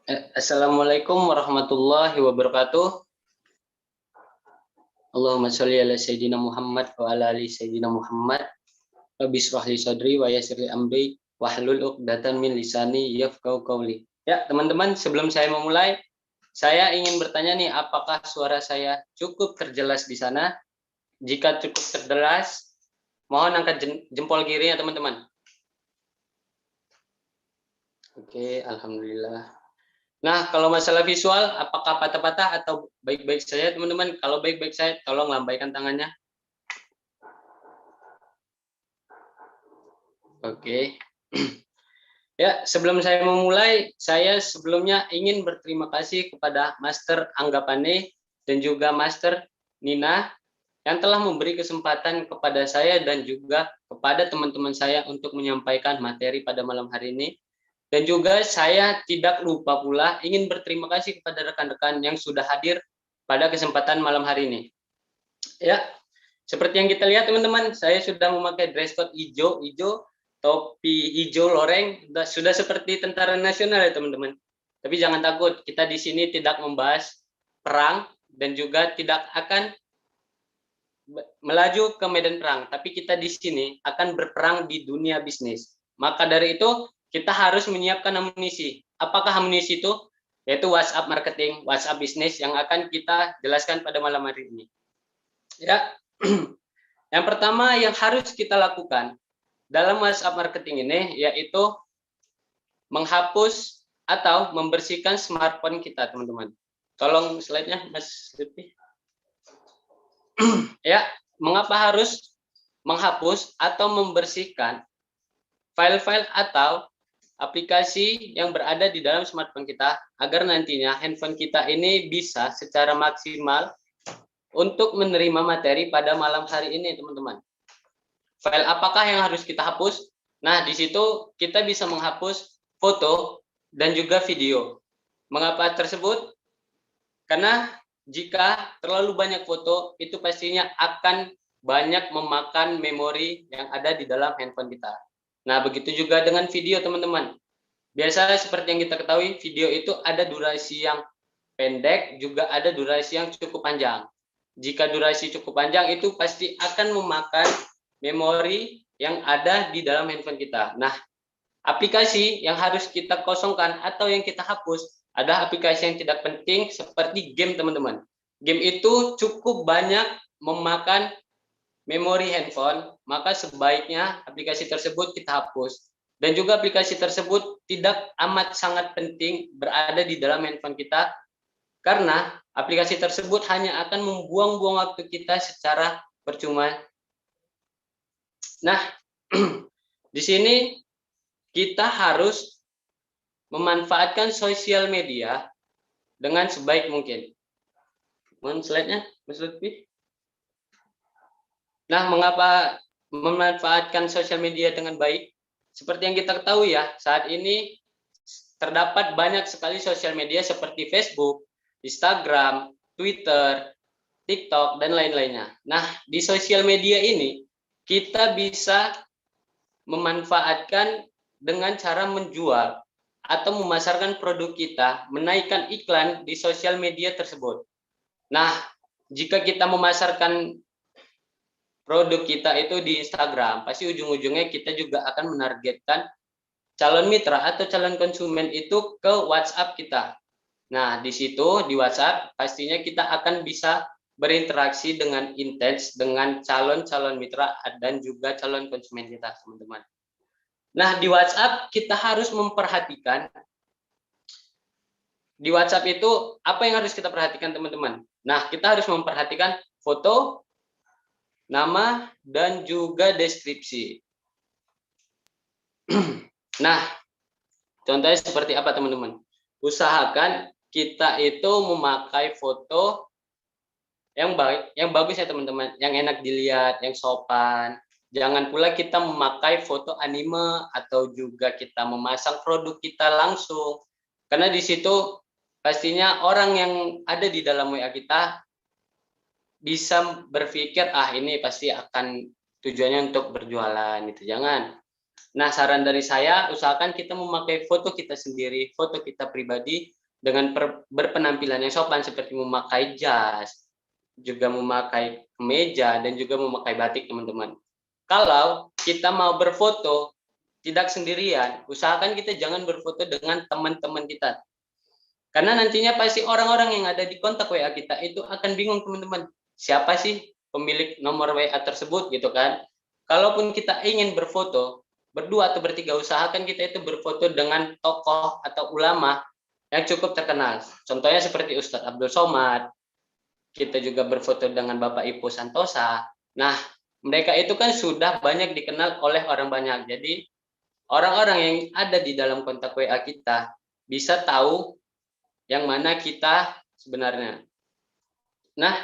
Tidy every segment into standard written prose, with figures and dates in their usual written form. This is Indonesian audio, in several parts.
Assalamualaikum warahmatullahi wabarakatuh. Allahumma sholli ala sayyidina Muhammad wa ala ali sayyidina Muhammad. Rabbi shrah li sadri wa yassir li amri wahlul 'uqdatam min lisani yafqahu qawli. Ya, teman-teman, sebelum saya memulai, saya ingin bertanya nih, apakah suara saya cukup terjelas di sana? Jika cukup terjelas, mohon angkat jempol kiri ya, teman-teman. Oke, alhamdulillah. Nah, kalau masalah visual, apakah patah-patah atau baik-baik saja, teman-teman? Kalau baik-baik saja, tolong lambaikan tangannya. Oke. Ya, sebelum saya memulai, saya sebelumnya ingin berterima kasih kepada Master Anggapane dan juga Master Nina yang telah memberi kesempatan kepada saya dan juga kepada teman-teman saya untuk menyampaikan materi pada malam hari ini. Dan juga saya tidak lupa pula ingin berterima kasih kepada rekan-rekan yang sudah hadir pada kesempatan malam hari ini. Ya, seperti yang kita lihat teman-teman, saya sudah memakai dress code hijau, topi hijau loreng, sudah seperti tentara nasional ya teman-teman. Tapi jangan takut, kita di sini tidak membahas perang dan juga tidak akan melaju ke medan perang, tapi kita di sini akan berperang di dunia bisnis. Maka dari itu, kita harus menyiapkan amunisi. Apakah amunisi itu? Yaitu WhatsApp marketing, WhatsApp bisnis yang akan kita jelaskan pada malam hari ini. Ya, yang pertama yang harus kita lakukan dalam WhatsApp marketing ini yaitu menghapus atau membersihkan smartphone kita, teman-teman. Tolong slide-nya, Mas Lutfi. Ya, mengapa harus menghapus atau membersihkan file-file atau aplikasi yang berada di dalam smartphone kita agar nantinya handphone kita ini bisa secara maksimal untuk menerima materi pada malam hari ini, teman-teman. File apakah yang harus kita hapus? Nah, di situ kita bisa menghapus foto dan juga video. Mengapa tersebut? Karena jika terlalu banyak foto, itu pastinya akan banyak memakan memori yang ada di dalam handphone kita. Nah, begitu juga dengan video, teman-teman. Biasa seperti yang kita ketahui, video itu ada durasi yang pendek, juga ada durasi yang cukup panjang. Jika durasi cukup panjang, itu pasti akan memakan memori yang ada di dalam handphone kita. Nah, aplikasi yang harus kita kosongkan atau yang kita hapus ada aplikasi yang tidak penting seperti game, teman-teman. Game itu cukup banyak memakan memori handphone, maka sebaiknya aplikasi tersebut kita hapus. Dan juga aplikasi tersebut tidak amat sangat penting berada di dalam handphone kita, karena aplikasi tersebut hanya akan membuang-buang waktu kita secara percuma. Nah, di sini kita harus memanfaatkan sosial media dengan sebaik mungkin. Mohon slide-nya, Mas Lutfi. Nah, mengapa memanfaatkan sosial media dengan baik? Seperti yang kita ketahui ya, saat ini terdapat banyak sekali sosial media seperti Facebook, Instagram, Twitter, TikTok, dan lain-lainnya. Nah, di sosial media ini kita bisa memanfaatkan dengan cara menjual atau memasarkan produk kita, menaikkan iklan di sosial media tersebut. Nah, jika kita memasarkan produk kita itu di Instagram, pasti ujung-ujungnya kita juga akan menargetkan calon mitra atau calon konsumen itu ke WhatsApp kita. Nah, di situ di WhatsApp pastinya kita akan bisa berinteraksi dengan intens dengan calon-calon mitra dan juga calon konsumen kita, teman-teman. Nah, di WhatsApp kita harus memperhatikan, di WhatsApp itu apa yang harus kita perhatikan, teman-teman? Nah, kita harus memperhatikan foto, nama, dan juga deskripsi. Nah, contohnya seperti apa, teman-teman? Usahakan kita itu memakai foto yang baik, yang bagus ya, teman-teman, yang enak dilihat, yang sopan. Jangan pula kita memakai foto anime atau juga kita memasang produk kita langsung. Karena di situ pastinya orang yang ada di dalam WA kita bisa berpikir, ah ini pasti akan tujuannya untuk berjualan, itu jangan. Nah, saran dari saya, usahakan kita memakai foto kita sendiri, foto kita pribadi, dengan berpenampilan yang sopan seperti memakai jas, juga memakai kemeja, dan juga memakai batik, teman-teman. Kalau kita mau berfoto tidak sendirian, usahakan kita jangan berfoto dengan teman-teman kita. Karena nantinya pasti orang-orang yang ada di kontak WA kita itu akan bingung, teman-teman. Siapa sih pemilik nomor WA tersebut gitu kan? Kalaupun kita ingin berfoto berdua atau bertiga, usahakan kita itu berfoto dengan tokoh atau ulama yang cukup terkenal. Contohnya seperti Ustadz Abdul Somad, kita juga berfoto dengan Bapak Ibu Santosa. Nah, mereka itu kan sudah banyak dikenal oleh orang banyak. Jadi, orang-orang yang ada di dalam kontak WA kita bisa tahu yang mana kita sebenarnya. Nah,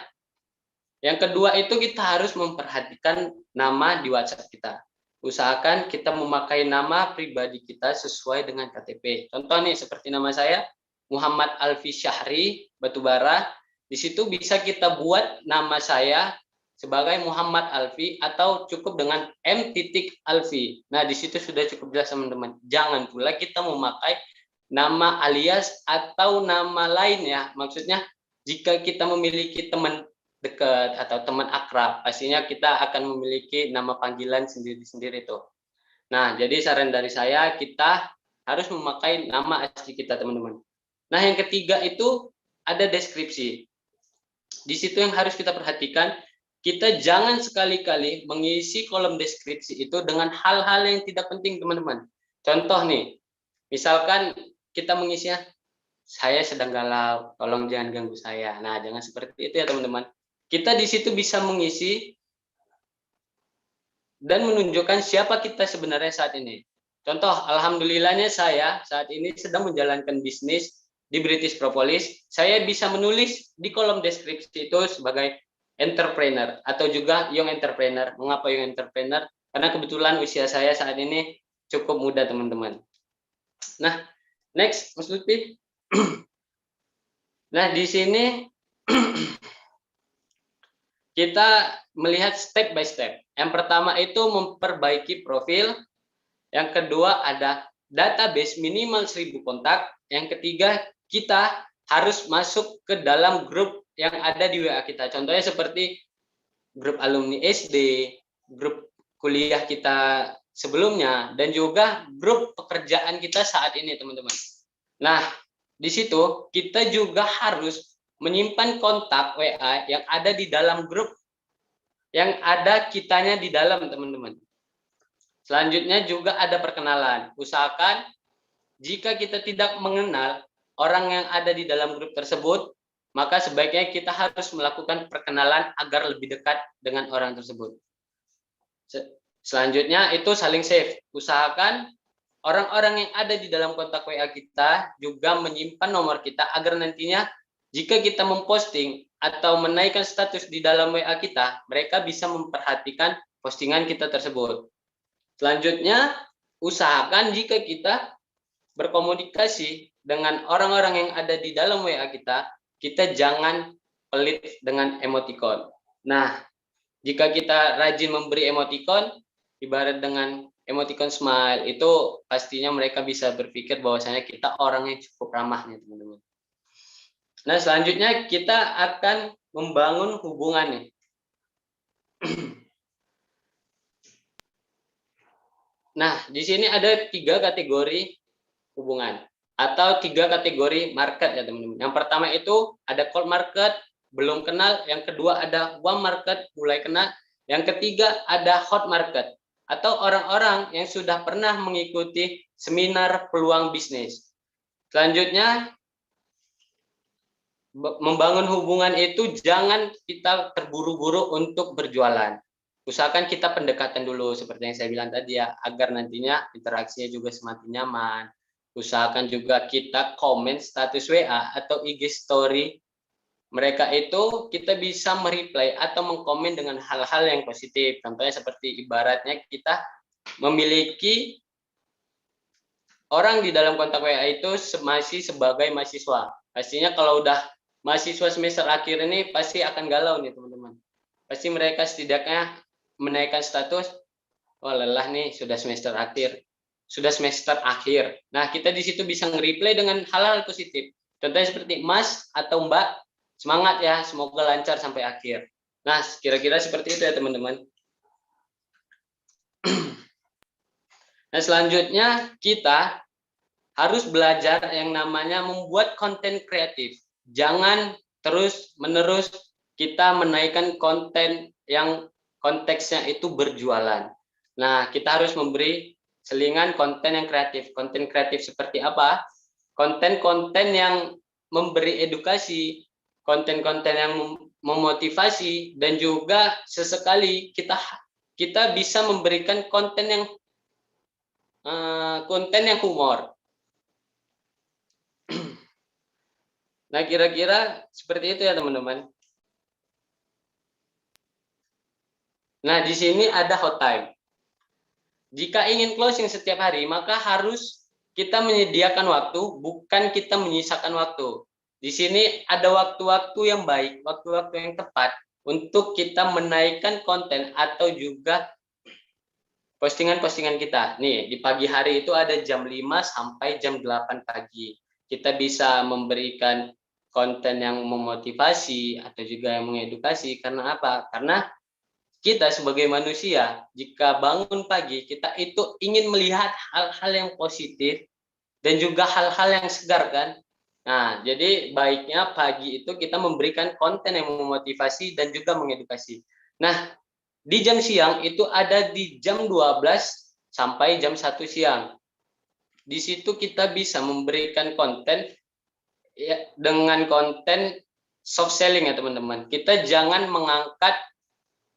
yang kedua itu kita harus memperhatikan nama di WhatsApp kita. Usahakan kita memakai nama pribadi kita sesuai dengan KTP. Contoh nih, seperti nama saya, Muhammad Alfi Syahri Batubara. Di situ bisa kita buat nama saya sebagai Muhammad Alfi atau cukup dengan M. Alfi. Nah, di situ sudah cukup jelas, teman-teman. Jangan pula kita memakai nama alias atau nama lain ya. Maksudnya jika kita memiliki teman dekat atau teman akrab, pastinya kita akan memiliki nama panggilan sendiri-sendiri tuh. Nah, jadi saran dari saya, kita harus memakai nama asli kita, teman-teman. Nah, yang ketiga itu ada deskripsi. Di situ yang harus kita perhatikan, kita jangan sekali-kali mengisi kolom deskripsi itu dengan hal-hal yang tidak penting, teman-teman. Contoh nih, misalkan kita mengisinya, saya sedang galau, tolong jangan ganggu saya. Nah, jangan seperti itu ya, teman-teman. Kita di situ bisa mengisi dan menunjukkan siapa kita sebenarnya saat ini. Contoh, alhamdulillahnya saya saat ini sedang menjalankan bisnis di British Propolis. Saya bisa menulis di kolom deskripsi itu sebagai entrepreneur atau juga young entrepreneur. Mengapa young entrepreneur? Karena kebetulan usia saya saat ini cukup muda, teman-teman. Nah, next, Mas Lutfi. Nah, di sini kita melihat step by step. Yang pertama itu memperbaiki profil. Yang kedua ada database minimal 1000 kontak. Yang ketiga, kita harus masuk ke dalam grup yang ada di WA kita. Contohnya seperti grup alumni SD, grup kuliah kita sebelumnya, dan juga grup pekerjaan kita saat ini, teman-teman. Nah, di situ kita juga harus menyimpan kontak WA yang ada di dalam grup yang ada kitanya di dalam, teman-teman. Selanjutnya juga ada perkenalan. Usahakan jika kita tidak mengenal orang yang ada di dalam grup tersebut, maka sebaiknya kita harus melakukan perkenalan agar lebih dekat dengan orang tersebut. Selanjutnya itu saling save. Usahakan orang-orang yang ada di dalam kontak WA kita juga menyimpan nomor kita agar nantinya jika kita memposting atau menaikkan status di dalam WA kita, mereka bisa memperhatikan postingan kita tersebut. Selanjutnya, usahakan jika kita berkomunikasi dengan orang-orang yang ada di dalam WA kita, kita jangan pelit dengan emoticon. Nah, jika kita rajin memberi emoticon, ibarat dengan emoticon smile, itu pastinya mereka bisa berpikir bahwasanya kita orang yang cukup ramah, teman-teman. Nah, selanjutnya kita akan membangun hubungan nih. Nah, di sini ada 3 kategori hubungan atau 3 kategori market ya, teman-teman. Yang pertama itu ada cold market, belum kenal. Yang kedua ada warm market, mulai kenal. Yang ketiga ada hot market atau orang-orang yang sudah pernah mengikuti seminar peluang bisnis. Selanjutnya, membangun hubungan itu jangan kita terburu-buru untuk berjualan. Usahakan kita pendekatan dulu seperti yang saya bilang tadi ya, agar nantinya interaksinya juga semakin nyaman. Usahakan juga kita komen status WA atau IG story mereka itu, kita bisa mereply atau mengkomen dengan hal-hal yang positif. Contohnya seperti ibaratnya kita memiliki orang di dalam kontak WA itu masih sebagai mahasiswa. Pastinya kalau udah mahasiswa semester akhir ini pasti akan galau nih, teman-teman. Pasti mereka setidaknya menaikkan status, oh lelah nih, sudah semester akhir. Sudah semester akhir. Nah, kita di situ bisa nge-reply dengan hal-hal positif. Contohnya seperti Mas atau Mbak, semangat ya, semoga lancar sampai akhir. Nah, kira-kira seperti itu ya teman-teman. Nah, selanjutnya kita harus belajar yang namanya membuat konten kreatif. Jangan terus-menerus kita menaikkan konten yang konteksnya itu berjualan. Nah, kita harus memberi selingan konten yang kreatif. Konten kreatif seperti apa? Konten-konten yang memberi edukasi, konten-konten yang memotivasi, dan juga sesekali kita bisa memberikan konten yang humor. Nah, kira-kira seperti itu ya teman-teman. Nah, di sini ada hot time. Jika ingin closing setiap hari, maka harus kita menyediakan waktu, bukan kita menyisakan waktu. Di sini ada waktu-waktu yang baik, waktu-waktu yang tepat untuk kita menaikkan konten atau juga postingan-postingan kita. Nih, di pagi hari itu ada jam 5 sampai jam 8 pagi. Kita bisa memberikan konten yang memotivasi atau juga yang mengedukasi. Karena apa? Karena kita sebagai manusia, jika bangun pagi, kita itu ingin melihat hal-hal yang positif dan juga hal-hal yang segar kan. Nah, jadi baiknya pagi itu kita memberikan konten yang memotivasi dan juga mengedukasi. Nah, di jam siang itu ada di jam 12 sampai jam 1 siang. Di situ kita bisa memberikan konten ya, dengan konten soft selling ya teman-teman. Kita jangan mengangkat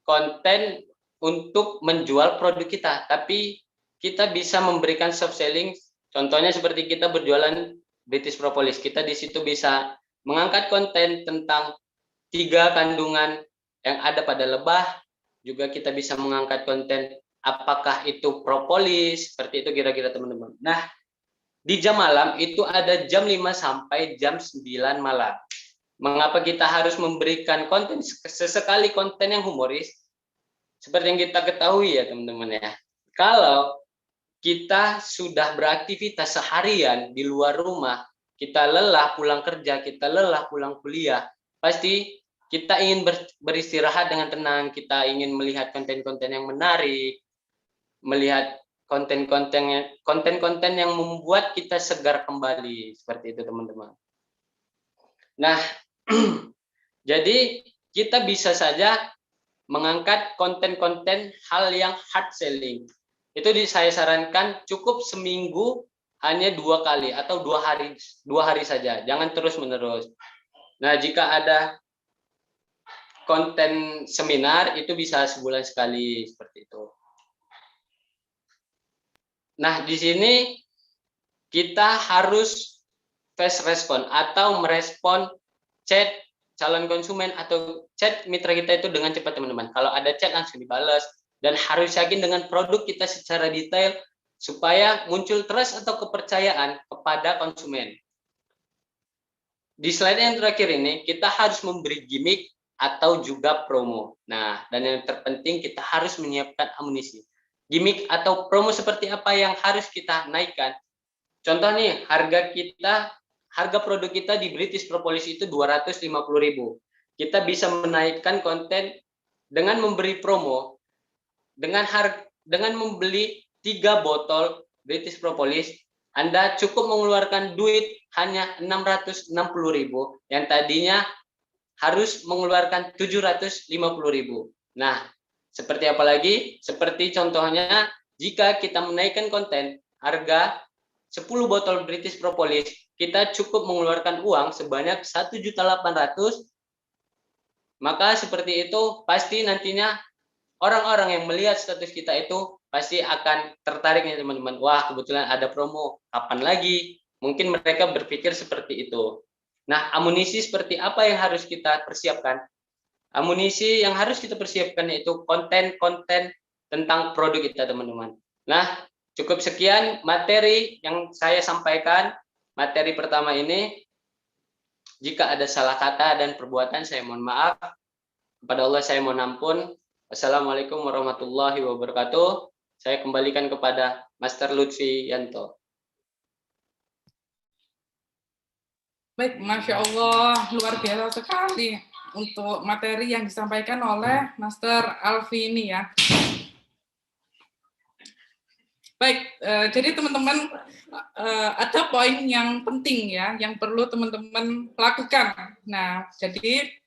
konten untuk menjual produk kita, tapi kita bisa memberikan soft selling. Contohnya seperti kita berjualan British Propolis, kita di situ bisa mengangkat konten tentang 3 kandungan yang ada pada lebah, juga kita bisa mengangkat konten apakah itu propolis, seperti itu kira-kira teman-teman. Nah, di jam malam itu ada jam 5 sampai jam 9 malam. Mengapa kita harus memberikan konten sesekali konten yang humoris? Seperti yang kita ketahui ya teman-teman ya. Kalau kita sudah beraktivitas seharian di luar rumah, kita lelah pulang kerja, kita lelah pulang kuliah, pasti kita ingin beristirahat dengan tenang, kita ingin melihat konten-konten yang menarik, melihat konten-konten yang membuat kita segar kembali, seperti itu teman-teman. Nah, jadi kita bisa saja mengangkat konten-konten hal yang hard selling. Itu saya sarankan cukup seminggu hanya 2 kali atau 2 hari saja, jangan terus menerus. Nah, jika ada konten seminar itu bisa sebulan sekali seperti itu. Nah, di sini kita harus fast respon atau merespon chat calon konsumen atau chat mitra kita itu dengan cepat teman-teman. Kalau ada chat langsung dibalas dan harus yakin dengan produk kita secara detail supaya muncul trust atau kepercayaan kepada konsumen. Di slide yang terakhir ini kita harus memberi gimmick atau juga promo. Nah, dan yang terpenting kita harus menyiapkan amunisi. Gimmick atau promo seperti apa yang harus kita naikkan? Contoh nih, harga produk kita di British Propolis itu 250.000. Kita bisa menaikkan konten dengan memberi promo dengan membeli 3 botol British Propolis. Anda cukup mengeluarkan duit hanya 660.000 yang tadinya harus mengeluarkan 750.000. Nah, seperti apa lagi? Seperti contohnya jika kita menaikkan konten harga 10 botol British Propolis, kita cukup mengeluarkan uang sebanyak 1.800.000. Maka seperti itu pasti nantinya orang-orang yang melihat status kita itu pasti akan tertarik nih teman-teman. Wah, kebetulan ada promo, kapan lagi? Mungkin mereka berpikir seperti itu. Nah, amunisi seperti apa yang harus kita persiapkan? Amunisi yang harus kita persiapkan yaitu konten-konten tentang produk kita teman-teman. Nah, cukup sekian materi yang saya sampaikan. Materi pertama ini, jika ada salah kata dan perbuatan saya mohon maaf. Kepada Allah saya mohon ampun. Assalamualaikum warahmatullahi wabarakatuh. Saya kembalikan kepada Master Lutfi Yanto. Baik, Masya Allah, luar biasa sekali untuk materi yang disampaikan oleh Master Alfi ini ya. Baik, jadi teman-teman ada poin yang penting ya, yang perlu teman-teman lakukan. Nah, jadi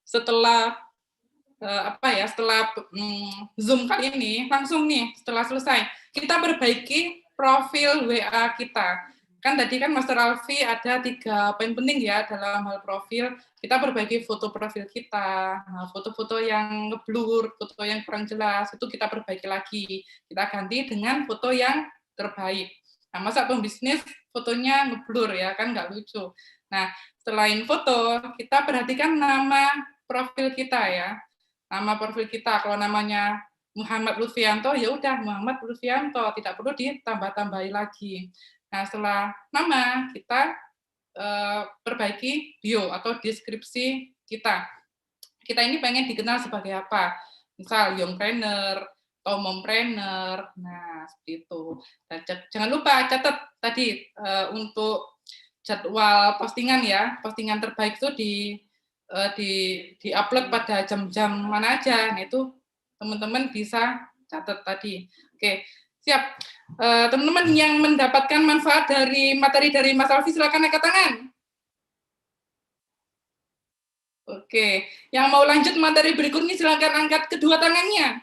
setelah setelah Zoom kali ini, langsung nih setelah selesai, kita perbaiki profil WA kita. Kan tadi kan Master Alfi ada 3 poin penting ya dalam hal profil. Kita perbaiki foto profil kita, nah, foto-foto yang ngeblur, foto yang kurang jelas, itu kita perbaiki lagi. Kita ganti dengan foto yang terbaik. Nah, masa pembisnis fotonya ngeblur ya, kan nggak lucu. Nah, selain foto, kita perhatikan nama profil kita ya. Nama profil kita, kalau namanya Muhammad Lutfianto, ya udah Muhammad Lutfianto, tidak perlu ditambah-tambahi lagi. Nah, setelah nama, kita perbaiki bio atau deskripsi kita. Kita ini pengen dikenal sebagai apa? Misal, youngpreneur, atau mompreneur, nah seperti itu. Dan jangan lupa catat tadi untuk jadwal postingan ya, postingan terbaik itu di upload pada jam-jam mana aja. Nah itu teman-teman bisa catat tadi. Oke, siap. Teman-teman yang mendapatkan manfaat dari materi dari Mas Alfi silakan angkat tangan. Oke, yang mau lanjut materi berikutnya silakan angkat kedua tangannya.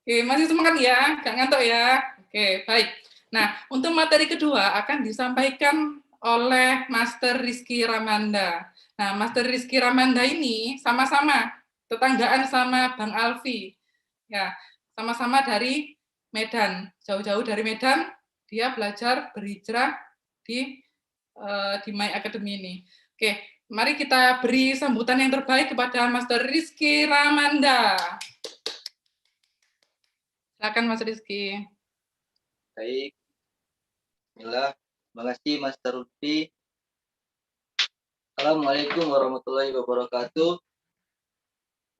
Oke, masih semangat ya, gak ngantuk ya. Oke, baik. Nah, untuk materi kedua akan disampaikan oleh Master Rizky Ramanda. Nah, Master Rizky Ramanda ini sama-sama tetanggaan sama Bang Alfi. Ya, sama-sama dari Medan. Jauh-jauh dari Medan, dia belajar berhijrah di My Academy ini. Oke, mari kita beri sambutan yang terbaik kepada Master Rizky Ramanda. Silakan Mas Rizky. Baik. Bismillah. Terima kasih Mas Tarudi. Assalamualaikum warahmatullahi wabarakatuh.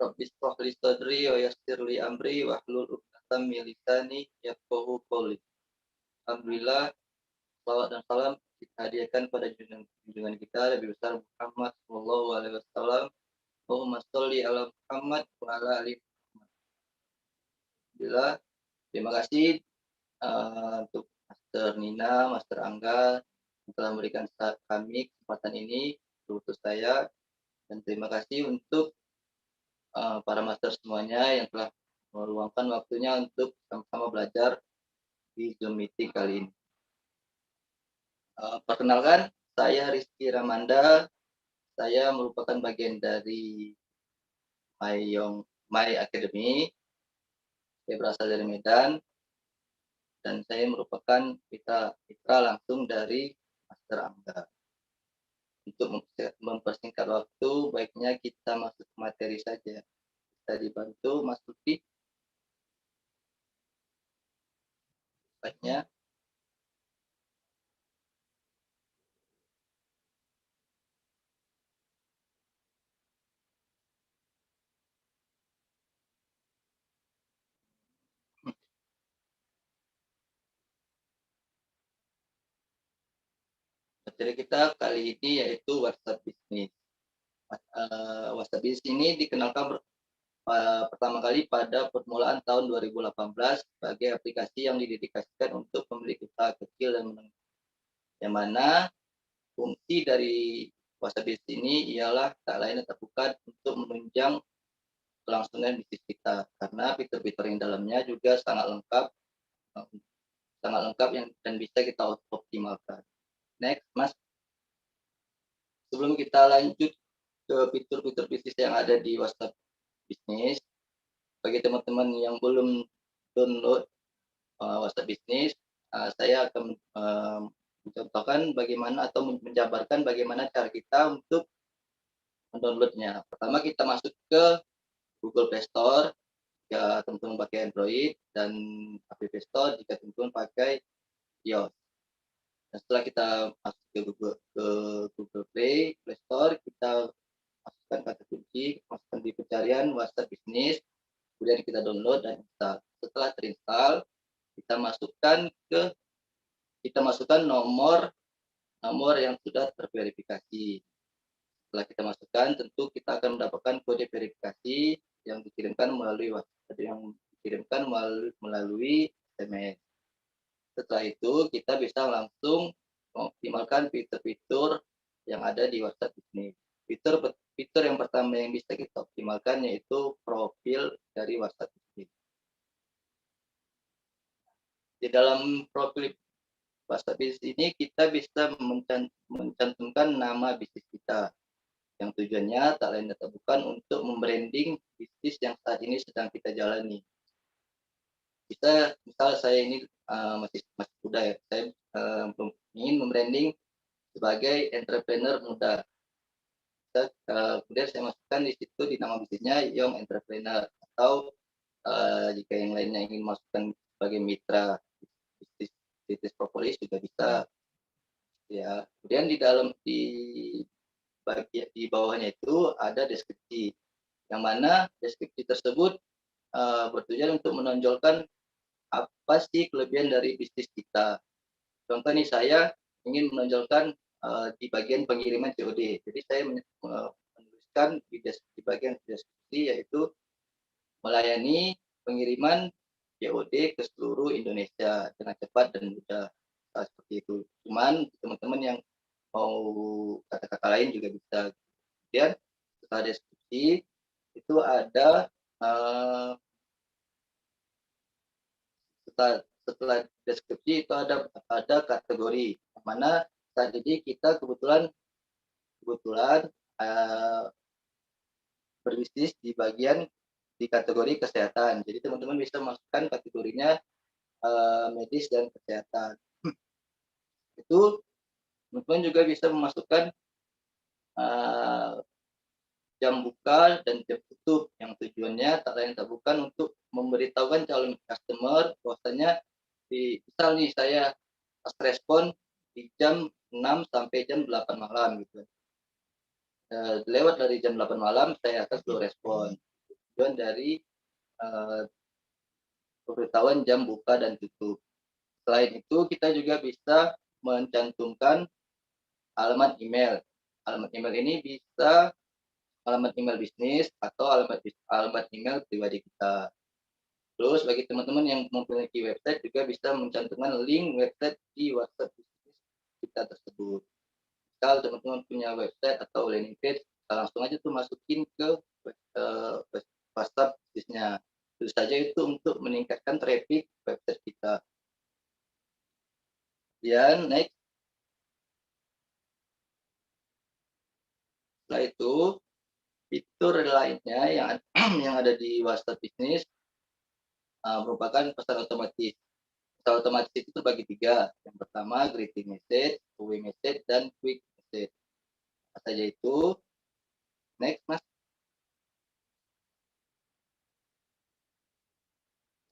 Rabbi shrah li sadri wa yassir li amri wahlul 'uqdatam min lisani yafqahu qawli. Alhamdulillah, salawat dan salam kita hadiahkan pada junjungan kita Nabi besar Muhammad sallallahu alaihi wasallam. Allahumma sholli ala Muhammad wa ala ali Muhammad. Alhamdulillah, terima kasih untuk Master Nina, Master Angga yang telah memberikan kami kesempatan ini untuk saya, dan terima kasih untuk para master semuanya yang telah meluangkan waktunya untuk sama-sama belajar di Zoom meeting kali ini. Perkenalkan, saya Rizky Ramanda. Saya merupakan bagian dari My Academy. Saya berasal dari Medan dan saya merupakan mitra langsung dari Master Angga. Untuk mempersingkat waktu, baiknya kita masuk ke materi saja. Kita dibantu Mas Lutfi. Baiknya. Materi kita kali ini yaitu WhatsApp Business. WhatsApp Business ini dikenalkan pertama kali pada permulaan tahun 2018 sebagai aplikasi yang didedikasikan untuk pemilik usaha kecil dan menengah. Yang mana fungsi dari WhatsApp Business ini ialah tak lain dan tak bukan untuk menunjang kelangsungan bisnis kita, karena fitur-fitur yang dalamnya juga sangat lengkap dan bisa kita optimalkan. Next, Mas. Sebelum kita lanjut ke fitur-fitur bisnis yang ada di WhatsApp Business, bagi teman-teman yang belum download WhatsApp Business, saya akan mencontohkan bagaimana atau menjabarkan bagaimana cara kita untuk mendownloadnya. Pertama, kita masuk ke Google Play Store jika teman-teman pakai Android, dan App Store jika teman-teman pakai iOS. Dan setelah kita masuk ke Google Play Store, kita masukkan kata kunci, masukkan di pencarian WhatsApp Business, kemudian kita download dan install. Setelah terinstall, kita masukkan nomor nomor yang sudah terverifikasi. Setelah kita masukkan, tentu kita akan mendapatkan kode verifikasi yang dikirimkan melalui SMS. Setelah itu kita bisa langsung mengoptimalkan fitur-fitur yang ada di WhatsApp Business. Fitur yang pertama yang bisa kita optimalkan yaitu profil dari WhatsApp Business. Di dalam profil WhatsApp Business ini kita bisa mencantumkan nama bisnis kita, yang tujuannya tak lain dan tak bukan untuk membranding bisnis yang saat ini sedang kita jalani. Misal saya ini masih muda ya, saya ingin membranding sebagai entrepreneur muda. Kemudian saya masukkan di situ di nama bisnisnya Young Entrepreneur, atau jika yang lainnya ingin masukkan sebagai mitra bisnis propolis juga bisa. Ya, kemudian di bawahnya itu ada deskripsi, yang mana deskripsi tersebut bertujuan untuk menonjolkan apa sih kelebihan dari bisnis kita. Contoh nih, saya ingin menonjolkan di bagian pengiriman COD. Jadi saya menuliskan di bagian deskripsi, yaitu melayani pengiriman COD ke seluruh Indonesia dengan cepat dan mudah. Seperti itu. Cuman teman-teman yang mau kata-kata lain juga bisa. Kemudian setelah deskripsi itu ada setelah deskripsi itu ada kategori, mana saat ini kita kebetulan berbisnis di kategori kesehatan. Jadi teman-teman bisa masukkan kategorinya medis dan kesehatan. Itu teman-teman juga bisa memasukkan jam buka dan jam tutup, yang tujuannya tak lain tak bukan untuk memberitahukan calon customer bahwasanya misal nih saya pas respon di jam 6 sampai jam 8 malam gitu. Lewat dari jam 8 malam saya akan slow respon. Tujuan dari pemberitahuan jam buka dan tutup. Selain itu kita juga bisa mencantumkan alamat email. Alamat email ini bisa alamat email bisnis atau alamat email pribadi kita. Terus bagi teman-teman yang memiliki website juga bisa mencantumkan link website di WhatsApp bisnis kita tersebut. Kalau teman-teman punya website atau landing page, langsung aja tuh masukin ke WhatsApp bisnisnya. Tentu saja itu untuk meningkatkan traffic website kita. Kemudian next. Setelah itu, fitur lainnya yang ada di WhatsApp Business merupakan pesan otomatis. Pesan otomatis itu terbagi 3. Yang pertama, greeting message, away message, dan quick message. Apa saja itu? Next, Mas.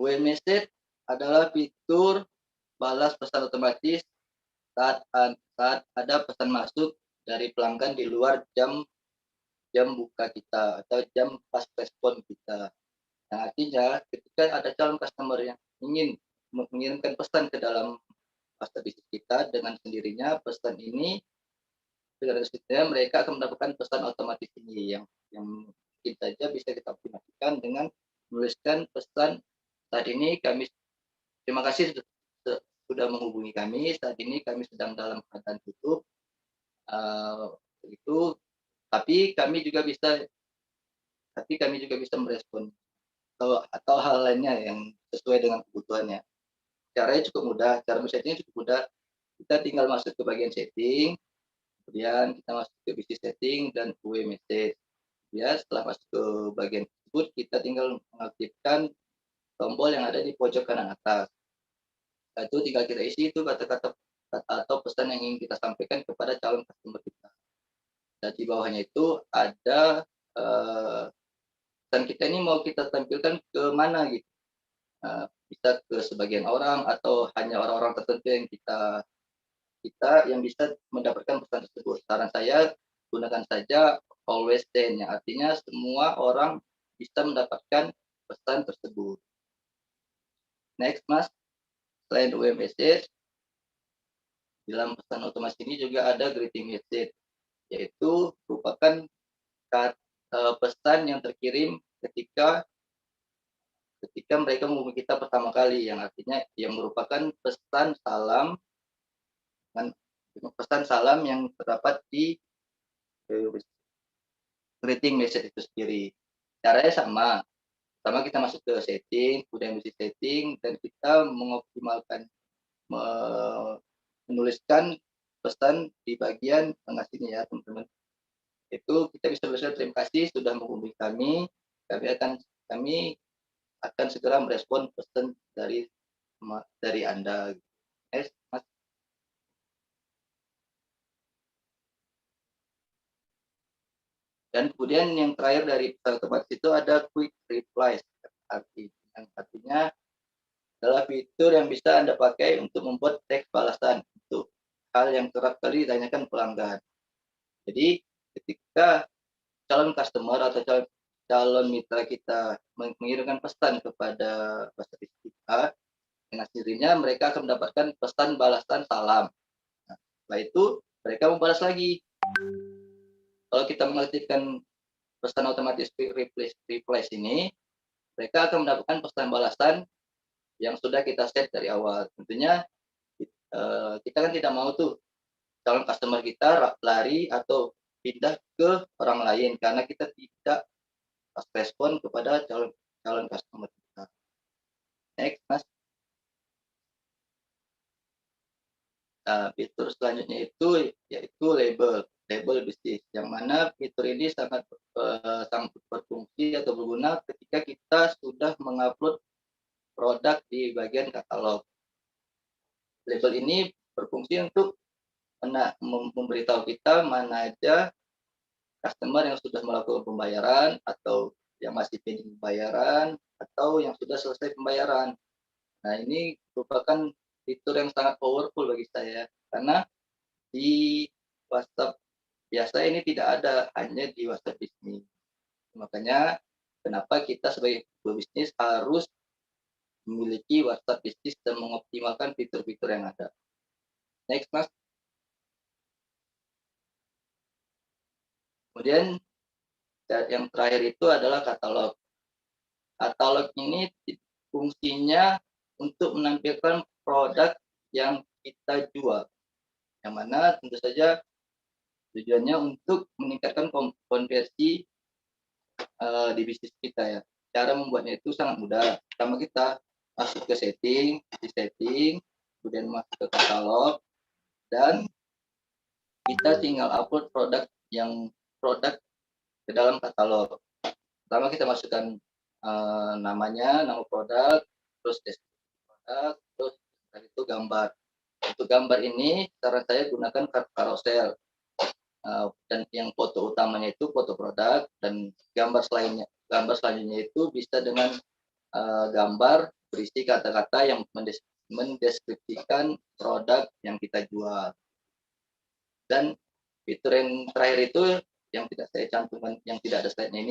Away message adalah fitur balas pesan otomatis saat ada pesan masuk dari pelanggan di luar jam buka kita atau jam pas respon kita. Yang artinya ketika ada calon customer yang ingin mengirimkan pesan ke dalam WhatsApp bisnis kita, dengan sendirinya mereka akan mendapatkan pesan otomatis ini yang mungkin saja bisa kita optimasikan dengan menuliskan pesan, saat ini kami terima kasih sudah menghubungi kami, saat ini kami sedang dalam keadaan tutup, tapi kami juga bisa merespon atau hal lainnya yang sesuai dengan kebutuhannya. Caranya cukup mudah, cara men-settingnya cukup mudah. Kita tinggal masuk ke bagian setting, kemudian kita masuk ke bisnis setting dan away message. Ya, setelah masuk ke bagian tersebut, kita tinggal mengaktifkan tombol yang ada di pojok kanan atas. Itu tinggal kita isi itu kata-kata atau pesan yang ingin kita sampaikan kepada calon customer kita. Dan di bawahnya itu ada pesan kita ini mau kita tampilkan ke mana gitu. Bisa ke sebagian orang atau hanya orang-orang tertentu yang kita yang bisa mendapatkan pesan tersebut. Saran saya gunakan saja always send, yang artinya semua orang bisa mendapatkan pesan tersebut. Next, Mas. Selain away message, Di dalam pesan otomasi ini juga ada greeting message, yaitu merupakan pesan yang terkirim ketika mereka menghubungi kita pertama kali, yang artinya yang merupakan pesan salam yang terdapat di greeting message itu sendiri. Caranya sama kita masuk ke setting, kemudian mesti setting, dan kita mengoptimalkan menuliskan pesan di bagian tengah sini ya teman-teman. Itu kita bisa tuliskan terima kasih sudah menghubungi kami. Kami akan segera merespon pesan dari Anda. Mas. Dan kemudian yang terakhir dari pesan otomatis itu ada quick replies. Artinya adalah fitur yang bisa Anda pakai untuk membuat teks balasan untuk hal yang kerap kali ditanyakan pelanggan. Jadi ketika calon customer atau calon mitra kita mengirimkan pesan kepada WhatsApp kita, dengan sendirinya mereka akan mendapatkan pesan balasan salam. Nah, setelah itu mereka membalas lagi. Kalau kita mengaktifkan pesan otomatis replace ini, mereka akan mendapatkan pesan balasan yang sudah kita set dari awal. Tentunya kita kan tidak mau tuh calon customer kita lari atau pindah ke orang lain karena kita tidak respon kepada calon customer kita. Next, Mas. Nah, fitur selanjutnya itu yaitu label bisnis, yang mana fitur ini sangat berfungsi atau berguna ketika kita sudah mengupload produk di bagian katalog. Label ini berfungsi untuk memberitahu kita mana aja customer yang sudah melakukan pembayaran atau yang masih pending pembayaran atau yang sudah selesai pembayaran. Nah, ini merupakan fitur yang sangat powerful bagi saya karena di WhatsApp biasa ini tidak ada, hanya di WhatsApp bisnis. Makanya kenapa kita sebagai bisnis harus memiliki WhatsApp bisnis dan mengoptimalkan fitur-fitur yang ada. Next, Mas. Kemudian yang terakhir itu adalah katalog. Katalog ini fungsinya untuk menampilkan produk yang kita jual, yang mana tentu saja tujuannya untuk meningkatkan konversi di bisnis kita ya. Cara membuatnya itu sangat mudah. Pertama kita masuk ke setting, kemudian masuk ke katalog, dan kita tinggal upload produk ke dalam katalog. Pertama kita masukkan nama produk, terus deskripsi produk, terus itu gambar. Untuk gambar ini cara saya gunakan carousel, dan yang foto utamanya itu foto produk, dan gambar selanjutnya itu bisa dengan gambar berisi kata-kata yang mendeskripsikan produk yang kita jual. Dan fitur yang terakhir itu yang tidak saya cantumkan, yang tidak ada slide-nya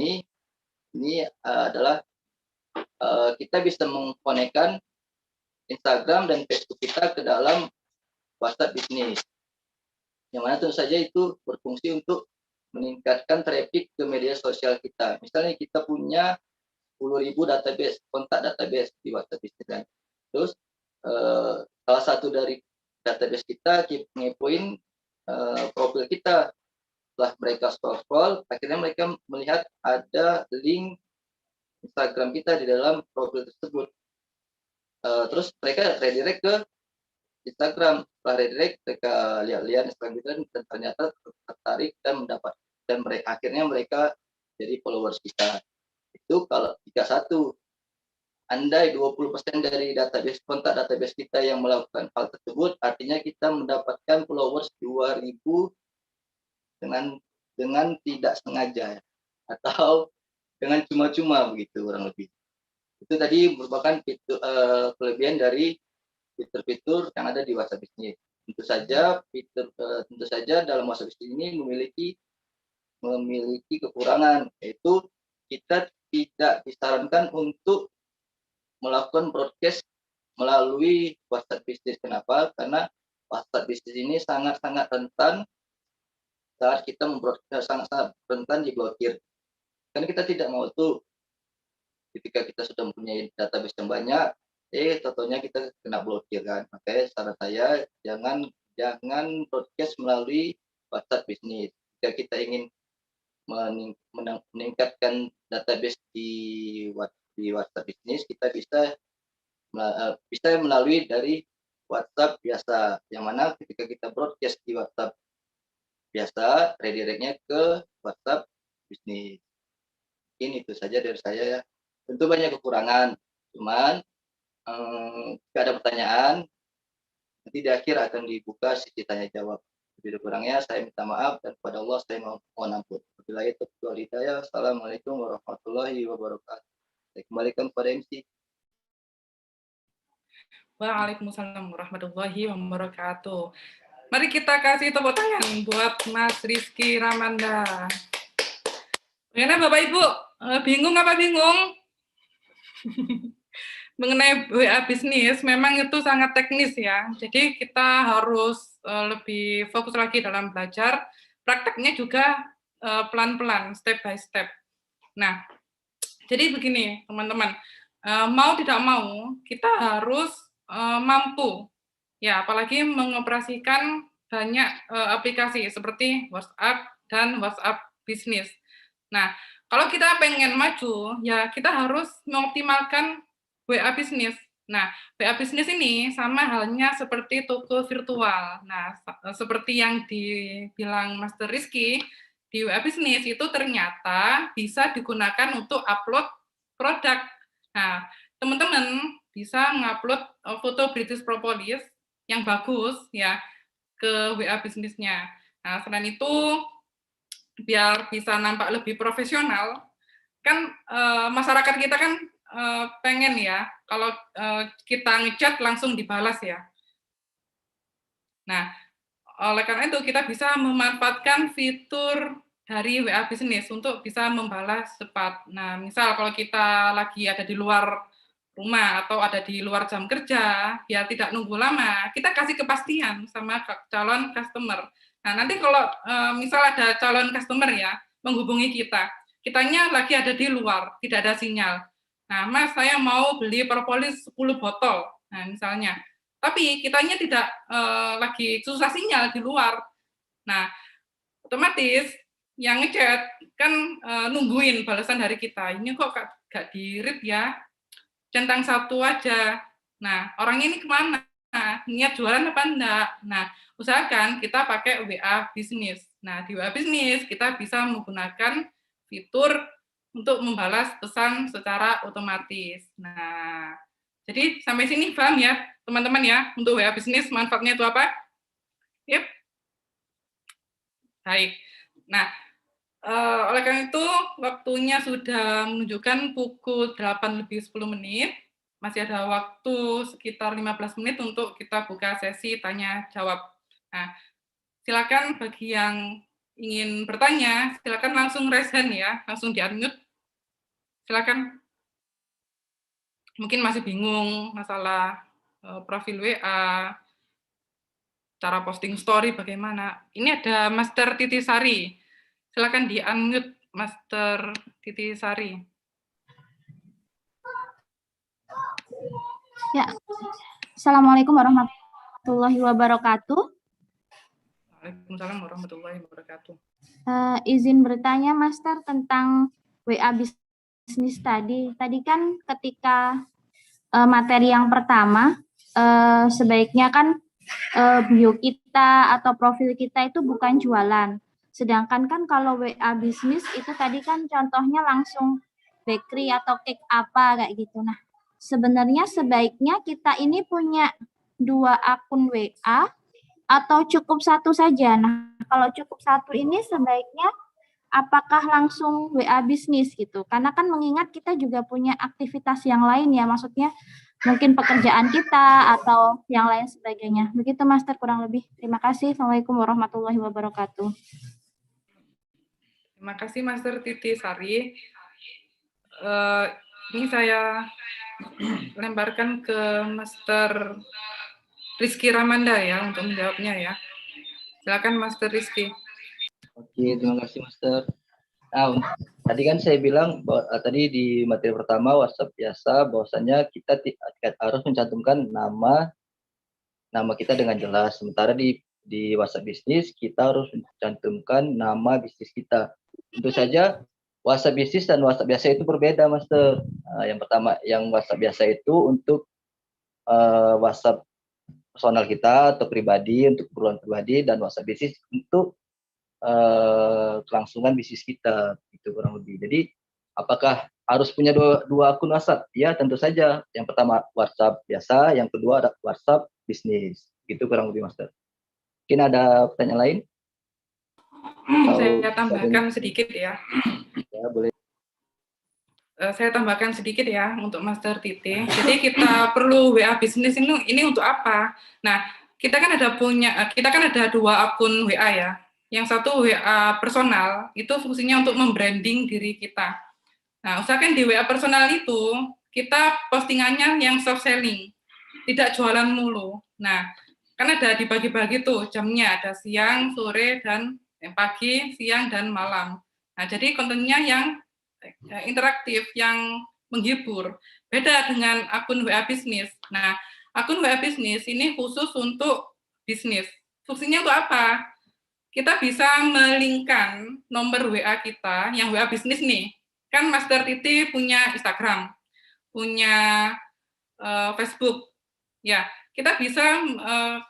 ini adalah kita bisa mengkonekkan Instagram dan Facebook kita ke dalam WhatsApp bisnis, yang mana tentu saja itu berfungsi untuk meningkatkan traffic ke media sosial kita. Misalnya kita punya 10.000 kontak database di WhatsApp bisnis kan. Terus salah satu dari database kita ngepoin profil kita. Setelah mereka scroll, akhirnya mereka melihat ada link Instagram kita di dalam profil tersebut. Terus mereka redirect ke Instagram. Setelah redirect, mereka lihat Instagram kita dan ternyata tertarik dan akhirnya mereka jadi followers kita. Itu kalau jika andai 20% dari kontak database kita yang melakukan hal tersebut, artinya kita mendapatkan followers 2.000 dengan tidak sengaja atau dengan cuma-cuma begitu kurang lebih. Itu tadi merupakan kelebihan dari fitur-fitur yang ada di WhatsApp Business. Tentu saja dalam WhatsApp Business ini memiliki kekurangan, yaitu kita tidak disarankan untuk melakukan broadcast melalui WhatsApp Business. Kenapa? Karena WhatsApp bisnis ini sangat-sangat rentan saat kita sangat-sangat rentan diblokir. Kan kita tidak mau tuh ketika kita sudah mempunyai database yang banyak, tentunya kita kena blokir kan. Makanya saran saya jangan broadcast melalui WhatsApp bisnis. Jika kita ingin meningkatkan database di WhatsApp bisnis, kita bisa melalui dari WhatsApp biasa, yang mana ketika kita broadcast di WhatsApp biasa, redirectnya ke WhatsApp bisnis. Mungkin itu saja dari saya ya. Tentu banyak kekurangan, cuman jika ada pertanyaan, nanti di akhir akan dibuka sesi tanya jawab. Lebih kurangnya saya minta maaf dan kepada Allah saya mohon ampun. Wabillahi taufiq wal hidayah. Assalamualaikum warahmatullahi wabarakatuh. Saya kembalikan kepada MC. Waalaikumsalam warahmatullahi wabarakatuh. Mari kita kasih tepuk tangan buat Mas Rizky Ramanda. Bagaimana Bapak Ibu? Bingung apa bingung? Mengenai WA bisnis, memang itu sangat teknis ya. Jadi kita harus lebih fokus lagi dalam belajar. Prakteknya juga pelan-pelan, step by step. Nah, jadi begini teman-teman, mau tidak mau kita harus mampu, ya apalagi mengoperasikan banyak aplikasi seperti WhatsApp dan WhatsApp bisnis. Nah, kalau kita pengen maju, ya kita harus mengoptimalkan WA bisnis. Nah, WA bisnis ini sama halnya seperti toko virtual. Nah, seperti yang dibilang Master Rizky, di WA bisnis itu ternyata bisa digunakan untuk upload produk. Nah, teman-teman bisa ngupload foto British Propolis yang bagus ya ke WA bisnisnya. Nah, selain itu biar bisa nampak lebih profesional, kan masyarakat kita kan pengen ya kalau kita ngechat langsung dibalas ya. Nah, oleh karena itu kita bisa memanfaatkan fitur dari WA bisnis untuk bisa membalas cepat. Nah, misal kalau kita lagi ada di luar rumah atau ada di luar jam kerja, biar tidak nunggu lama, kita kasih kepastian sama calon customer. Nah, nanti kalau misal ada calon customer ya, menghubungi kita, kitanya lagi ada di luar, tidak ada sinyal. Nah, Mas, saya mau beli propolis 10 botol, nah misalnya. Tapi kitanya tidak lagi susah sinyal di luar. Nah, otomatis yang ngechat kan nungguin balasan dari kita. Ini kok gak di-read ya? Centang satu aja. Nah, orang ini kemana? Niat jualan apa enggak? Nah, usahakan kita pakai WA bisnis. Nah, di WA bisnis kita bisa menggunakan fitur untuk membalas pesan secara otomatis. Nah, jadi sampai sini paham ya, teman-teman ya, untuk WA bisnis manfaatnya itu apa? Yep. Baik. Nah, oleh karena itu, waktunya sudah menunjukkan pukul 8:10. Masih ada waktu sekitar 15 menit untuk kita buka sesi tanya-jawab. Nah, silakan bagi yang ingin bertanya, silakan langsung raise hand ya, langsung di-unmute. Silakan. Mungkin masih bingung masalah profil WA, cara posting story bagaimana. Ini ada Master Titi Sari. Silakan di-unmute Master Titi Sari. Ya. Assalamualaikum warahmatullahi wabarakatuh. Waalaikumsalam warahmatullahi wabarakatuh. Izin bertanya Master tentang WA bisnis tadi. Tadi kan ketika materi yang pertama sebaiknya kan bio kita atau profil kita itu bukan jualan. Sedangkan kan kalau WA bisnis itu tadi kan contohnya langsung bakery atau cake apa kayak gitu. Nah, sebenarnya sebaiknya kita ini punya 2 akun WA atau cukup 1 saja. Nah, kalau cukup 1 ini sebaiknya apakah langsung WA bisnis gitu? Karena kan mengingat kita juga punya aktivitas yang lain ya, maksudnya mungkin pekerjaan kita atau yang lain sebagainya. Begitu Master kurang lebih. Terima kasih. Assalamualaikum warahmatullahi wabarakatuh. Terima kasih Master Titi Sari. Ini saya lemparkan ke Master Rizky Ramanda ya untuk menjawabnya ya. Silakan Master Rizky. Oke, terima kasih Master. Nah, tadi kan saya bilang bahwa tadi di materi pertama WhatsApp biasa bahwasanya kita harus mencantumkan nama kita dengan jelas. Sementara di WhatsApp bisnis kita harus mencantumkan nama bisnis kita. Tentu saja WhatsApp bisnis dan WhatsApp biasa itu berbeda, Master. Yang pertama, yang WhatsApp biasa itu untuk WhatsApp personal kita atau pribadi, untuk keperluan pribadi, dan WhatsApp bisnis untuk kelangsungan bisnis kita, itu kurang lebih. Jadi apakah harus punya dua akun WhatsApp? Ya, tentu saja. Yang pertama WhatsApp biasa, yang kedua ada WhatsApp bisnis. Itu kurang lebih, Master. Mungkin ada pertanyaan lain? Saya tambahkan sedikit ya. Ya, boleh. Saya tambahkan sedikit ya untuk Master Titi. Jadi kita perlu WA bisnis ini untuk apa? Nah, kita kan ada dua akun WA ya. Yang satu WA personal, itu fungsinya untuk membranding diri kita. Nah, usahakan di WA personal itu, kita postingannya yang soft selling, tidak jualan mulu. Nah, kan ada dibagi-bagi tuh jamnya, ada siang, sore, dan pagi, siang, dan malam. Nah, jadi kontennya yang interaktif, yang menghibur. Beda dengan akun WA bisnis. Nah, akun WA bisnis ini khusus untuk bisnis. Fungsinya untuk apa? Kita bisa melingkan nomor WA kita, yang WA bisnis nih. Kan Master Titi punya Instagram, punya Facebook. Ya, kita bisa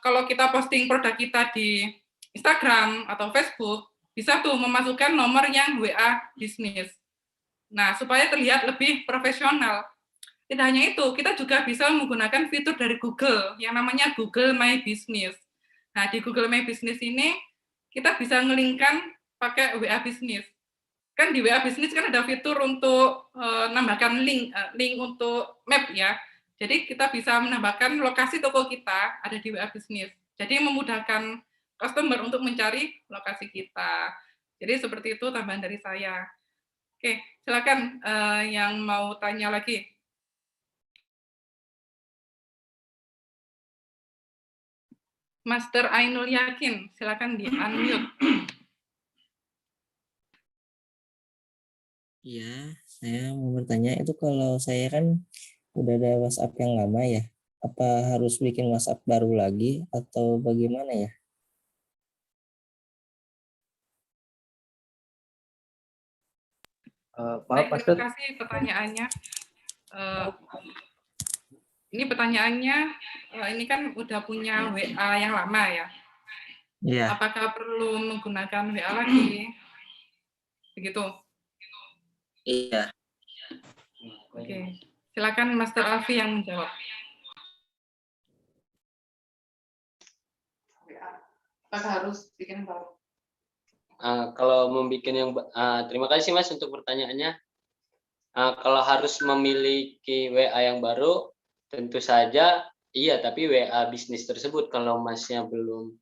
kalau kita posting produk kita di Instagram atau Facebook, bisa tuh memasukkan nomor yang WA bisnis. Nah, supaya terlihat lebih profesional. Tidak hanya itu, kita juga bisa menggunakan fitur dari Google yang namanya Google My Business. Nah, di Google My Business ini kita bisa ngelingkan pakai WA Business. Kan di WA Business kan ada fitur untuk nambahkan link untuk map ya. Jadi kita bisa menambahkan lokasi toko kita ada di WA Business. Jadi memudahkan customer untuk mencari lokasi kita. Jadi seperti itu tambahan dari saya. Oke, silakan yang mau tanya lagi. Master Ainul Yakin, silakan di unmute. Iya, saya mau bertanya itu kalau saya kan udah ada WhatsApp yang lama ya, apa harus bikin WhatsApp baru lagi atau bagaimana ya? Maaf, Baik, terima Master. kasih pertanyaannya. Ini pertanyaannya, ini kan udah punya WA yang lama ya. Iya. Apakah perlu menggunakan WA lagi? Begitu. Iya. Oke, silakan Master Alfi yang menjawab. Apakah harus bikin baru? Kalau membuat yang terima kasih Mas untuk pertanyaannya. Kalau harus memiliki WA yang baru, tentu saja iya, tapi WA bisnis tersebut kalau Masnya belum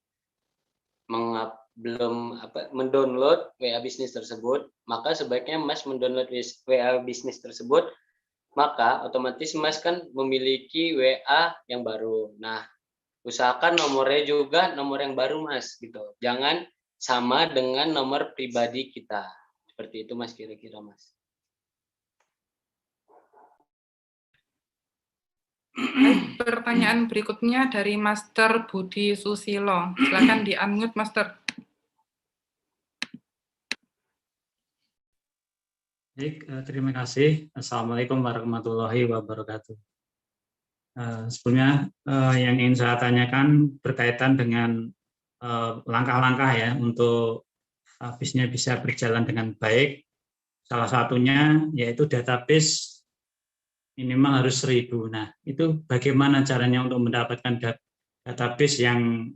mendownload WA bisnis tersebut, maka sebaiknya Mas mendownload WA bisnis tersebut, maka otomatis Mas kan memiliki WA yang baru. Nah, usahakan nomornya juga nomor yang baru Mas gitu. Jangan sama dengan nomor pribadi kita. Seperti itu Mas kira-kira Mas. Pertanyaan berikutnya dari Master Budi Susilo. Silakan di unmute Master. Baik, terima kasih. Assalamualaikum warahmatullahi wabarakatuh. Sebelumnya yang ingin saya tanyakan berkaitan dengan langkah-langkah ya untuk bisnisnya bisa berjalan dengan baik. Salah satunya yaitu database minimal harus 1000. Nah, itu bagaimana caranya untuk mendapatkan database yang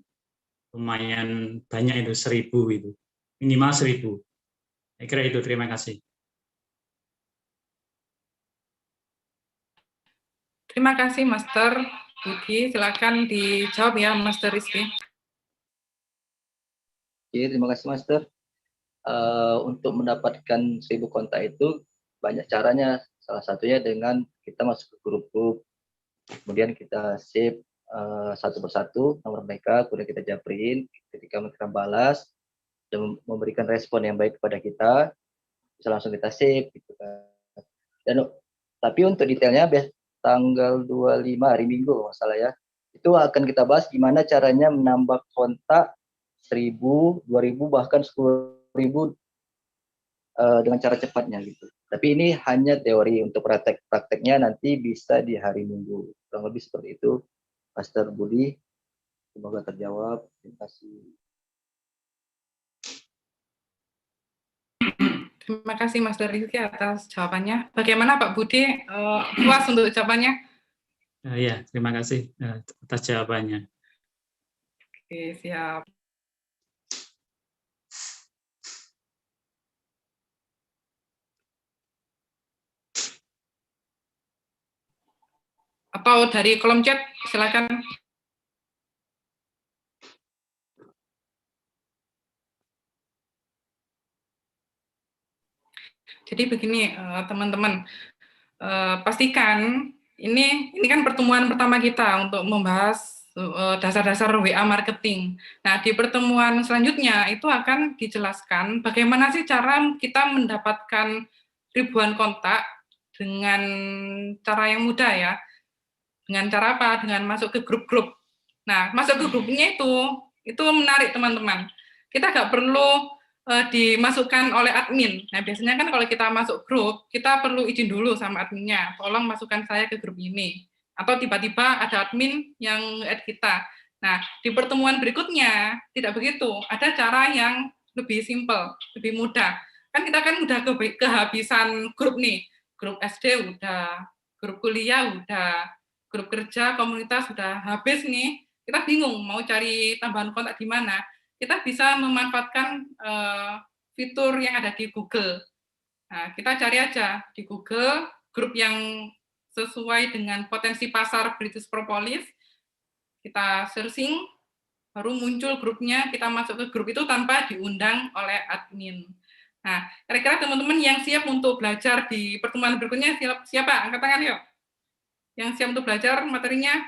lumayan banyak itu 1000 itu. Minimal 1000. Saya kira itu, terima kasih. Terima kasih Master Budi. Silakan dijawab ya Master Rizky. Oke, terima kasih Master. Untuk mendapatkan 1000 kontak itu banyak caranya. Salah satunya dengan kita masuk ke grup-grup, kemudian kita save satu persatu nomor mereka, kemudian kita japrin. Ketika mereka balas dan memberikan respon yang baik kepada kita, bisa langsung kita save gitu kan. Dan tapi untuk detailnya tanggal 25 hari Minggu masalah ya, itu akan kita bahas gimana caranya menambah kontak 1.000, 2.000 bahkan 10.000 dengan cara cepatnya gitu. Tapi ini hanya teori, untuk prakteknya nanti bisa di hari Minggu. Kurang lebih seperti itu, Master Budi. Semoga terjawab. Terima kasih. Terima kasih Mas Rizky atas jawabannya. Bagaimana Pak Budi, puas untuk jawabannya? Ya, terima kasih atas jawabannya. Oke, siap. Atau dari kolom chat, silakan. Jadi begini, teman-teman, pastikan ini kan pertemuan pertama kita untuk membahas dasar-dasar WA marketing. Nah, di pertemuan selanjutnya itu akan dijelaskan bagaimana sih cara kita mendapatkan ribuan kontak dengan cara yang mudah ya. Dengan cara apa? Dengan masuk ke grup-grup. Nah, masuk ke grupnya itu menarik teman-teman. Kita nggak perlu dimasukkan oleh admin. Nah, biasanya kan kalau kita masuk grup, kita perlu izin dulu sama adminnya. Tolong masukkan saya ke grup ini. Atau tiba-tiba ada admin yang add kita. Nah, di pertemuan berikutnya tidak begitu. Ada cara yang lebih simpel, lebih mudah. Kan kita kan udah kehabisan grup nih. Grup SD udah, grup kuliah udah, grup kerja, komunitas sudah habis nih, kita bingung mau cari tambahan kontak di mana. Kita bisa memanfaatkan fitur yang ada di Google. Nah, kita cari aja di Google grup yang sesuai dengan potensi pasar British Propolis, kita searching, baru muncul grupnya, kita masuk ke grup itu tanpa diundang oleh admin. Nah, kira-kira teman-teman yang siap untuk belajar di pertemuan berikutnya, siapa? Angkat tangan yuk. Yang siap untuk belajar materinya?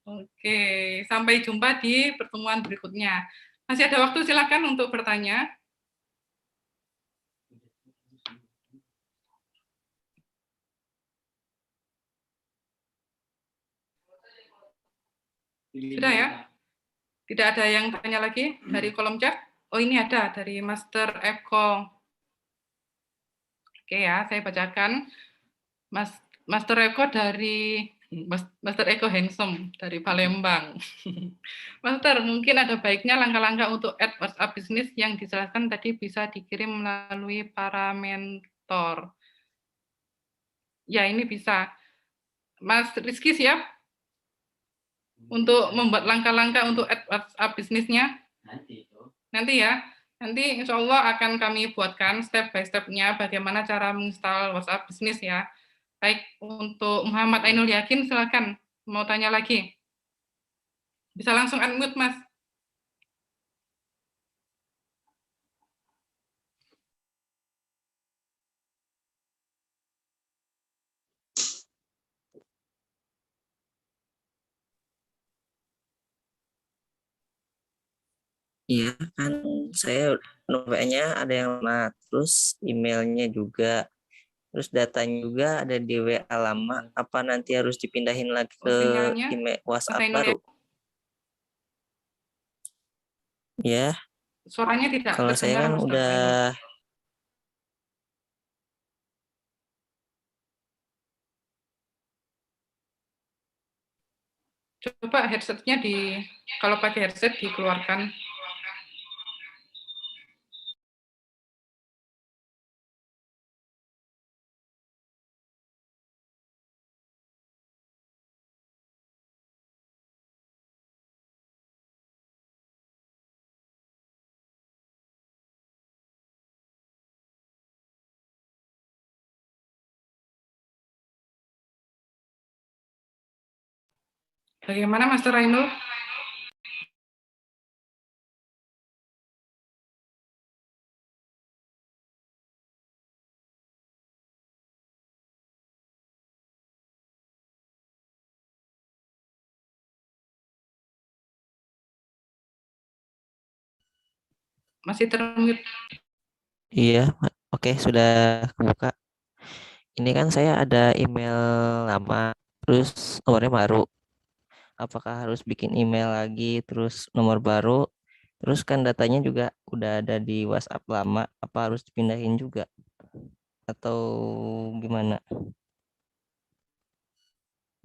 Oke, sampai jumpa di pertemuan berikutnya. Masih ada waktu, silakan untuk bertanya. Sudah ya? Tidak ada yang tanya lagi dari kolom chat? Oh, ini ada dari Master Eko. Oke ya, saya bacakan. Master Eko dari Master Eko Handsome dari Palembang. Master, mungkin ada baiknya langkah-langkah untuk add WhatsApp bisnis yang dijelaskan tadi bisa dikirim melalui para mentor. Ya, ini bisa. Mas Rizky siap untuk membuat langkah-langkah untuk add WhatsApp bisnisnya? Nanti ya. Nanti insya Allah akan kami buatkan step by step-nya bagaimana cara menginstal WhatsApp bisnis ya. Baik, untuk Muhammad Ainul Yakin, silakan. Mau tanya lagi? Bisa langsung unmute, Mas. Iya kan saya WA-nya ada yang lama, terus emailnya juga, terus datanya juga ada di WA lama. Apa nanti harus dipindahin lagi ke Sinyalnya, email Mas WhatsApp Ainul baru? Yakin. Ya, Suaranya tidak kalau saya terdengar, kan Mas udah Ainul. Coba headset-nya kalau pakai headset dikeluarkan. Bagaimana, Master Ainul? Masih termute. Iya, oke, sudah kebuka. Ini kan saya ada email lama, terus nomornya baru. Apakah harus bikin email lagi, terus nomor baru, terus kan datanya juga udah ada di WhatsApp lama, apa harus dipindahin juga? Atau gimana?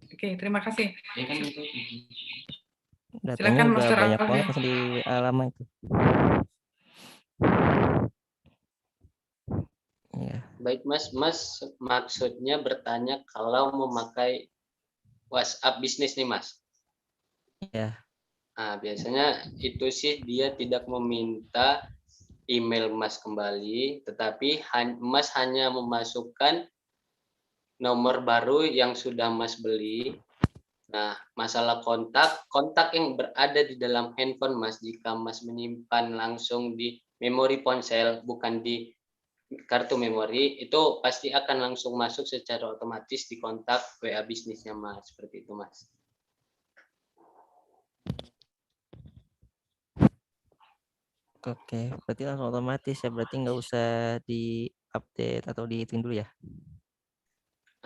Oke, terima kasih. Datanya Silakan udah Master banyak Alvin. banget pas di WA lama itu. Iya. Baik Mas, Mas maksudnya bertanya kalau memakai WhatsApp bisnis nih Mas. Iya. Nah, biasanya itu sih dia tidak meminta email Mas kembali, tetapi Mas hanya memasukkan nomor baru yang sudah Mas beli. Nah, masalah kontak yang berada di dalam handphone Mas, jika Mas menyimpan langsung di memori ponsel, bukan di kartu memori, itu pasti akan langsung masuk secara otomatis di kontak WA bisnisnya Mas, seperti itu Mas. Oke, berarti langsung otomatis ya, berarti nggak usah di-update atau dihitung dulu ya?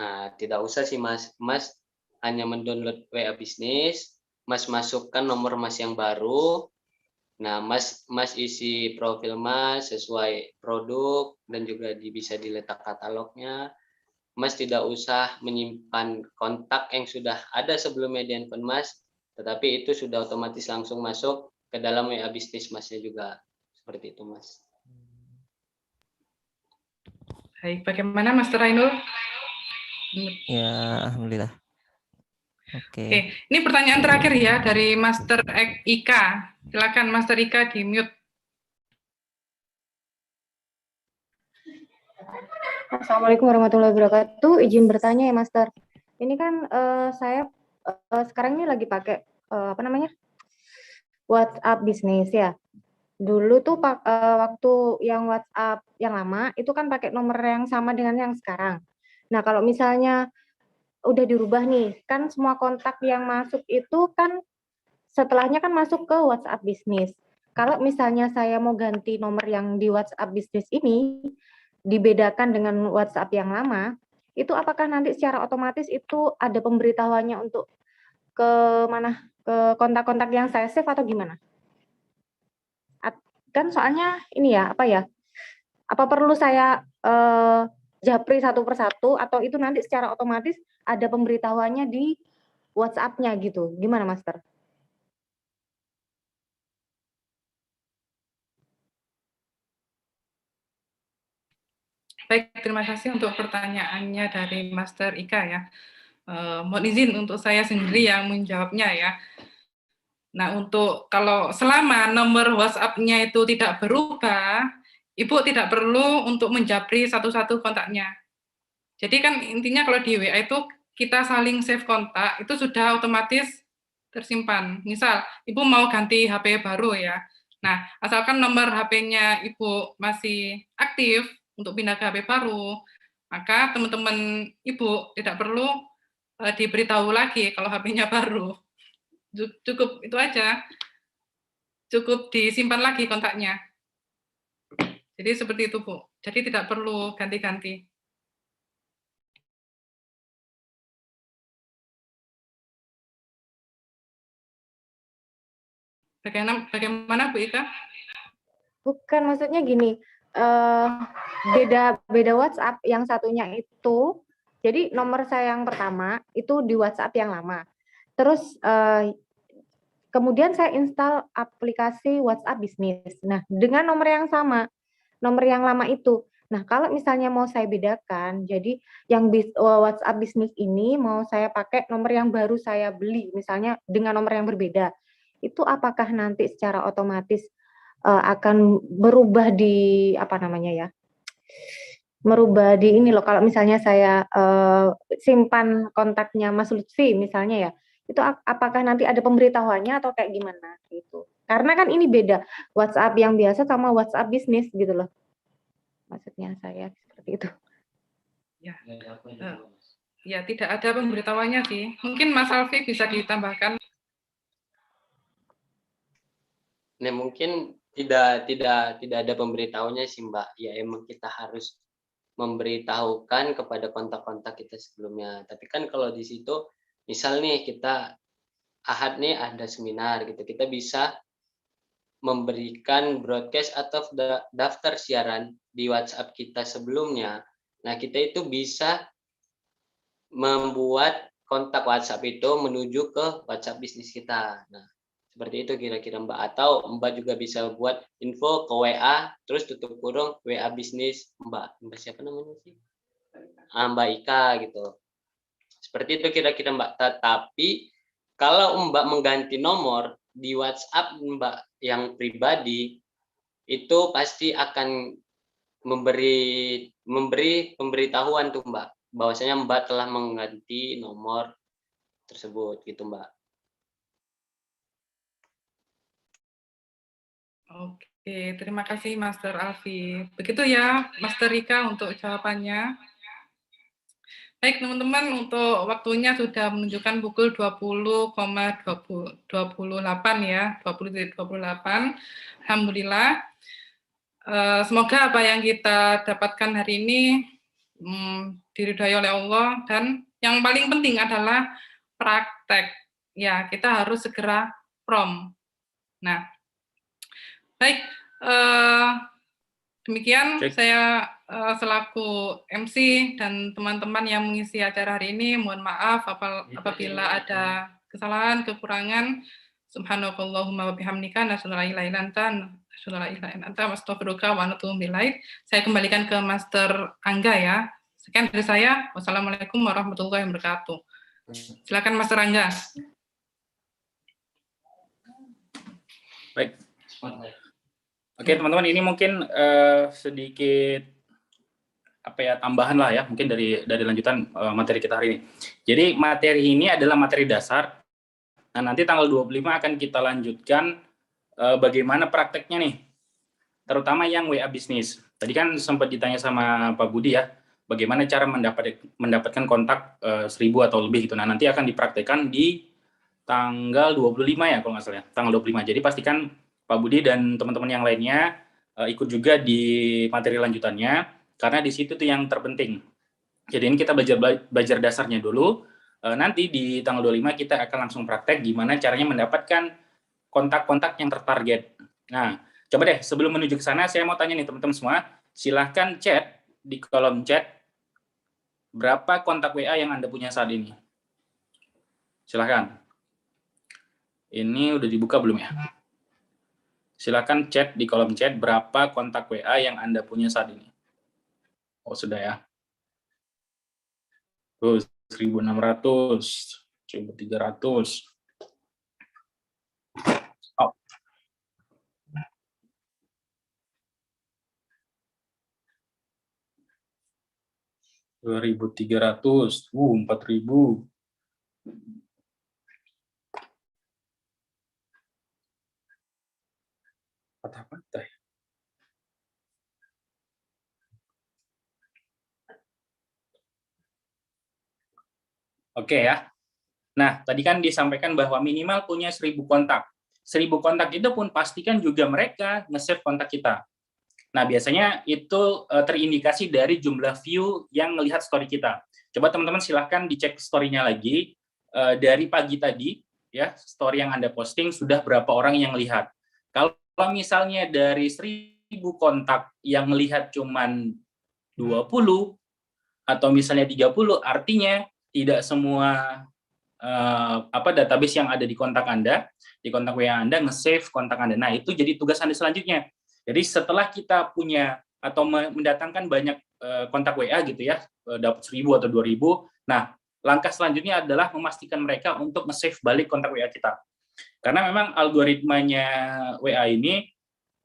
Nah, tidak usah sih Mas. Mas hanya mendownload WA bisnis, Mas masukkan nomor Mas yang baru. Nah, Mas isi profil Mas sesuai produk dan juga bisa diletak katalognya. Mas tidak usah menyimpan kontak yang sudah ada sebelumnya di handphone Mas, tetapi itu sudah otomatis langsung masuk ke dalam WA bisnis Masnya juga. Seperti itu Mas. Baik, bagaimana Master Ainul? Ya, alhamdulillah. Oke. Oke, ini pertanyaan terakhir ya dari Master Ika. Silakan Master Ika di mute. Assalamualaikum warahmatullahi wabarakatuh. Izin bertanya ya, Master. Ini kan saya sekarang ini lagi pakai WhatsApp bisnis ya. Dulu tuh waktu yang WhatsApp yang lama itu kan pakai nomor yang sama dengan yang sekarang. Nah, kalau misalnya udah dirubah nih, kan semua kontak yang masuk itu kan setelahnya kan masuk ke WhatsApp bisnis. Kalau misalnya saya mau ganti nomor yang di WhatsApp bisnis ini, dibedakan dengan WhatsApp yang lama, itu apakah nanti secara otomatis itu ada pemberitahuannya untuk ke mana, ke kontak-kontak yang saya save atau gimana? Kan soalnya ini ya, apa perlu saya japri satu persatu atau itu nanti secara otomatis ada pemberitahuannya di WhatsApp-nya gitu. Gimana, Master? Baik, terima kasih untuk pertanyaannya dari Master Ika ya. Mohon izin untuk saya sendiri yang menjawabnya ya. Nah, untuk kalau selama nomor WhatsApp-nya itu tidak berubah, Ibu tidak perlu untuk menjapri satu-satu kontaknya. Jadi kan intinya kalau di WA itu kita saling save kontak, itu sudah otomatis tersimpan. Misal, Ibu mau ganti HP baru ya. Nah, asalkan nomor HP-nya Ibu masih aktif untuk pindah ke HP baru, maka teman-teman Ibu tidak perlu diberitahu lagi kalau HP-nya baru. Cukup itu aja. Cukup disimpan lagi kontaknya. Jadi seperti itu, Bu. Jadi tidak perlu ganti-ganti. Bagaimana Bu Ika? Bukan, maksudnya gini, beda WhatsApp, yang satunya itu, jadi nomor saya yang pertama itu di WhatsApp yang lama. Terus kemudian saya install aplikasi WhatsApp bisnis. Nah, dengan nomor yang sama, nomor yang lama itu. Nah, kalau misalnya mau saya bedakan, jadi yang WhatsApp bisnis ini mau saya pakai nomor yang baru saya beli, misalnya dengan nomor yang berbeda. Itu apakah nanti secara otomatis akan berubah di merubah di ini loh, kalau misalnya saya simpan kontaknya Mas Lutfi misalnya ya, itu apakah nanti ada pemberitahuannya atau kayak gimana gitu? Karena kan ini beda WhatsApp yang biasa sama WhatsApp bisnis gitu loh. Maksudnya saya seperti itu. Ya, ya tidak ada pemberitahuannya sih. Mungkin Mas Alfi bisa ditambahkan. Nah, mungkin Tidak ada pemberitahunya sih Mbak. Ya emang kita harus memberitahukan kepada kontak-kontak kita sebelumnya. Tapi kan kalau di situ, misal nih kita Ahad nih ada seminar gitu, kita bisa memberikan broadcast atau daftar siaran di WhatsApp kita sebelumnya. Nah, kita itu bisa membuat kontak WhatsApp itu menuju ke WhatsApp bisnis kita. Nah, seperti itu kira-kira Mbak. Atau Mbak juga bisa buat info ke WA, terus tutup kurung WA bisnis Mbak. Mbak siapa namanya sih? Mbak Ika gitu. Seperti itu kira-kira Mbak. Tetapi kalau Mbak mengganti nomor di WhatsApp Mbak yang pribadi, itu pasti akan memberi pemberitahuan tuh Mbak, bahwasanya Mbak telah mengganti nomor tersebut gitu Mbak. Oke, terima kasih Master Alfi. Begitu ya Master Rika untuk jawabannya. Baik teman-teman, untuk waktunya sudah menunjukkan pukul 20,28 ya, 20.28. Alhamdulillah. Semoga apa yang kita dapatkan hari ini diridhai oleh Allah, dan yang paling penting adalah praktek. Ya, kita harus segera prom. Nah, baik, demikian saya selaku MC dan teman-teman yang mengisi acara hari ini, mohon maaf apabila ada kesalahan, kekurangan. Subhanakallahumma wa bihamdika nasyhadu an la ilaha illa anta nasyhadu an la ilaha illa anta astaghfiruka wa atubu ilaik. Saya kembalikan ke Master Angga ya. Sekian dari saya. Wassalamualaikum warahmatullahi wabarakatuh. Silakan Master Angga. Baik. Oke teman-teman, ini mungkin sedikit tambahan lah ya, mungkin dari lanjutan materi kita hari ini. Jadi materi ini adalah materi dasar. Nah, nanti tanggal 25 akan kita lanjutkan bagaimana prakteknya nih, terutama yang WA bisnis. Tadi kan sempat ditanya sama Pak Budi ya, bagaimana cara mendapatkan kontak 1000 atau lebih gitu. Nah, nanti akan dipraktekkan di tanggal 25 ya kalau nggak salah ya, tanggal 25. Jadi pastikan Pak Budi dan teman-teman yang lainnya ikut juga di materi lanjutannya, karena di situ tuh yang terpenting. Jadi ini kita belajar dasarnya dulu. Nanti di tanggal 25 kita akan langsung praktek gimana caranya mendapatkan kontak-kontak yang tertarget. Nah, coba deh sebelum menuju ke sana, saya mau tanya nih teman-teman semua, silahkan chat di kolom chat berapa kontak WA yang Anda punya saat ini. Silahkan. Ini udah dibuka belum ya? Silahkan chat di kolom chat berapa kontak WA yang Anda punya saat ini. Oh, sudah ya. Terus 1.600, 1.300. Oh. $2.300, 4.000. Patah-patah. Oke ya. Nah, tadi kan disampaikan bahwa minimal punya 1.000 kontak. 1.000 kontak itu pun pastikan juga mereka nge-save kontak kita. Nah, biasanya itu terindikasi dari jumlah view yang melihat story kita. Coba teman-teman silahkan dicek story-nya lagi. Dari pagi tadi, ya, story yang Anda posting sudah berapa orang yang lihat. Kalau misalnya dari 1.000 kontak yang melihat cuman 20, atau misalnya 30, artinya tidak semua database yang ada di kontak Anda, di kontak WA Anda, nge-save kontak Anda. Nah, itu jadi tugas Anda selanjutnya. Jadi setelah kita punya atau mendatangkan banyak kontak WA gitu ya, dapat 1.000 atau 2.000, nah langkah selanjutnya adalah memastikan mereka untuk nge-save balik kontak WA kita. Karena memang algoritmanya WA ini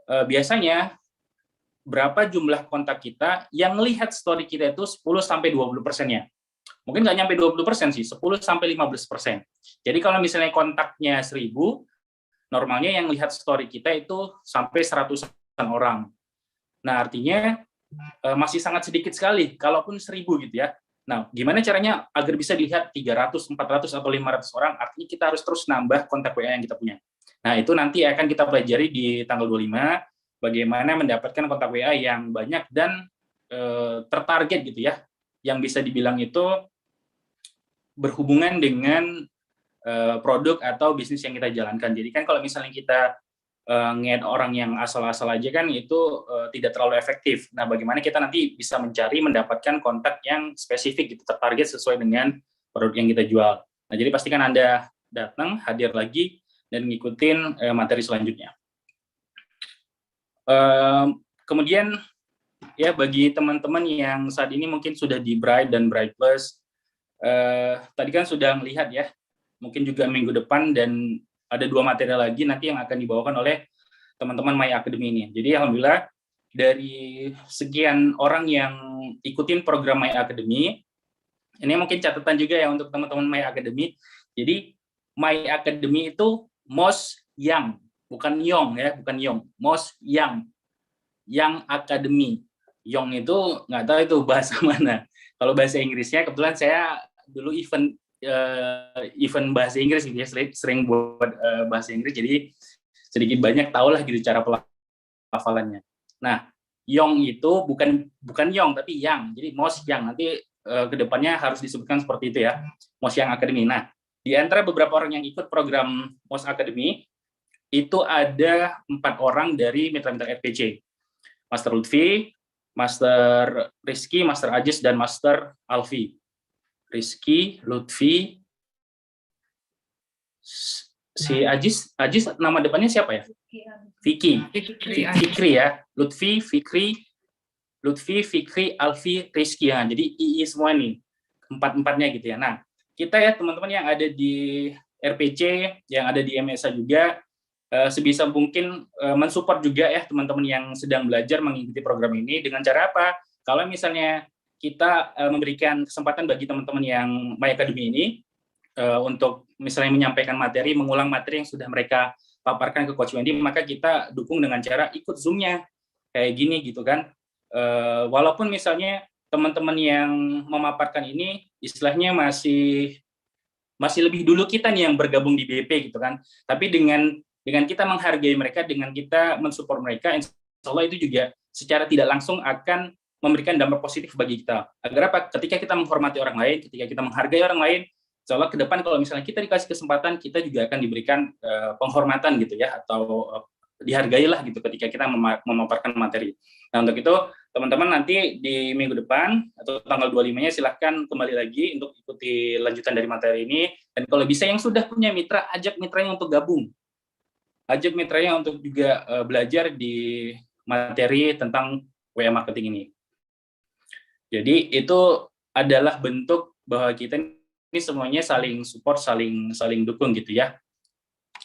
biasanya berapa jumlah kontak kita yang melihat story kita itu 10-20%-nya. Mungkin nggak nyampe 20% sih, 10-15%. Jadi kalau misalnya kontaknya 1.000, normalnya yang lihat story kita itu sampai 100-an orang. Nah, artinya masih sangat sedikit sekali, kalaupun 1.000 gitu ya. Nah, gimana caranya agar bisa dilihat 300, 400, atau 500 orang? Artinya kita harus terus nambah kontak WA yang kita punya. Nah, itu nanti akan kita pelajari di tanggal 25, bagaimana mendapatkan kontak WA yang banyak dan tertarget gitu ya, yang bisa dibilang itu berhubungan dengan produk atau bisnis yang kita jalankan. Jadi kan kalau misalnya kita nge-add orang yang asal-asal aja kan itu tidak terlalu efektif. Nah, bagaimana kita nanti bisa mencari, mendapatkan kontak yang spesifik gitu, tertarget sesuai dengan produk yang kita jual. Nah, jadi pastikan Anda datang, hadir lagi, dan ngikutin materi selanjutnya. Kemudian ya bagi teman-teman yang saat ini mungkin sudah di Bright dan Bright Plus, tadi kan sudah melihat ya, mungkin juga minggu depan dan ada 2 materi lagi nanti yang akan dibawakan oleh teman-teman My Academy ini. Jadi alhamdulillah dari sekian orang yang ikutin program My Academy, ini mungkin catatan juga ya untuk teman-teman My Academy. Jadi My Academy itu most young, bukan young ya, bukan young, most young academy. Young itu nggak tahu itu bahasa mana. Kalau bahasa Inggrisnya kebetulan saya dulu event bahasa Inggris gitu ya, sering buat bahasa Inggris, jadi sedikit banyak tahulah gitu cara pelafalannya. Nah, young itu bukan young tapi young, jadi most young, nanti kedepannya harus disebutkan seperti itu ya, most young academy. Nah, di antara beberapa orang yang ikut program most academy itu ada 4 orang dari mitra-mitra RPC, Master Lutfi, Master Rizky, Master Ajis, dan Master Alfi. Rizky, Lutfi, si Ajis nama depannya siapa ya? Fikri ya. Lutfi, Fikri, Alfi, Rizky ya. Jadi II semua nih, 4-4-nya gitu ya. Nah, kita ya teman-teman yang ada di RPC, yang ada di MSA juga, sebisa mungkin mensupport juga ya teman-teman yang sedang belajar mengikuti program ini. Dengan cara apa? Kalau misalnya kita memberikan kesempatan bagi teman-teman yang My Academy ini untuk misalnya menyampaikan materi, mengulang materi yang sudah mereka paparkan ke Coach Wendy, maka kita dukung dengan cara ikut Zoom-nya kayak gini gitu kan. Walaupun misalnya teman-teman yang memaparkan ini istilahnya masih lebih dulu kita nih yang bergabung di BP gitu kan. Tapi dengan kita menghargai mereka, dengan kita mensupport mereka, insya Allah itu juga secara tidak langsung akan memberikan dampak positif bagi kita. Agar apa? Ketika kita menghormati orang lain, ketika kita menghargai orang lain, insya Allah ke depan kalau misalnya kita dikasih kesempatan, kita juga akan diberikan penghormatan gitu ya, atau dihargailah gitu ketika kita memaparkan materi. Nah, untuk itu teman-teman nanti di minggu depan atau tanggal 25-nya silahkan kembali lagi untuk ikuti lanjutan dari materi ini. Dan kalau bisa yang sudah punya mitra, ajak mitranya untuk gabung. Ajak mitranya untuk juga belajar di materi tentang WA marketing ini. Jadi itu adalah bentuk bahwa kita ini semuanya saling support, saling dukung gitu ya.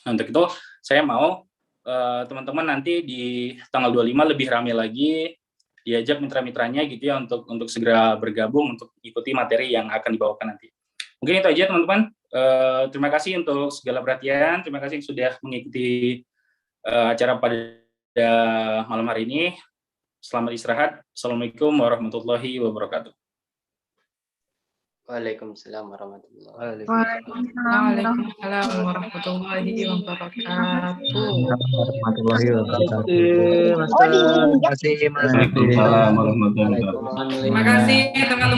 Untuk itu saya mau teman-teman nanti di tanggal 25 lebih ramai lagi, diajak mitra-mitranya gitu ya untuk segera bergabung untuk ikuti materi yang akan dibawakan nanti. Mungkin itu aja teman-teman. Terima kasih untuk segala perhatian. Terima kasih yang sudah mengikuti acara pada malam hari ini. Selamat istirahat. Assalamualaikum warahmatullahi wabarakatuh. Waalaikumsalam warahmatullahi Waalaikumsalam warahmatullahi wabarakatuh. Oh, di Terima kasih, Mas. Waalaikumsalam warahmatullahi wabarakatuh. wabarakatuh. Terima kasih teman-teman.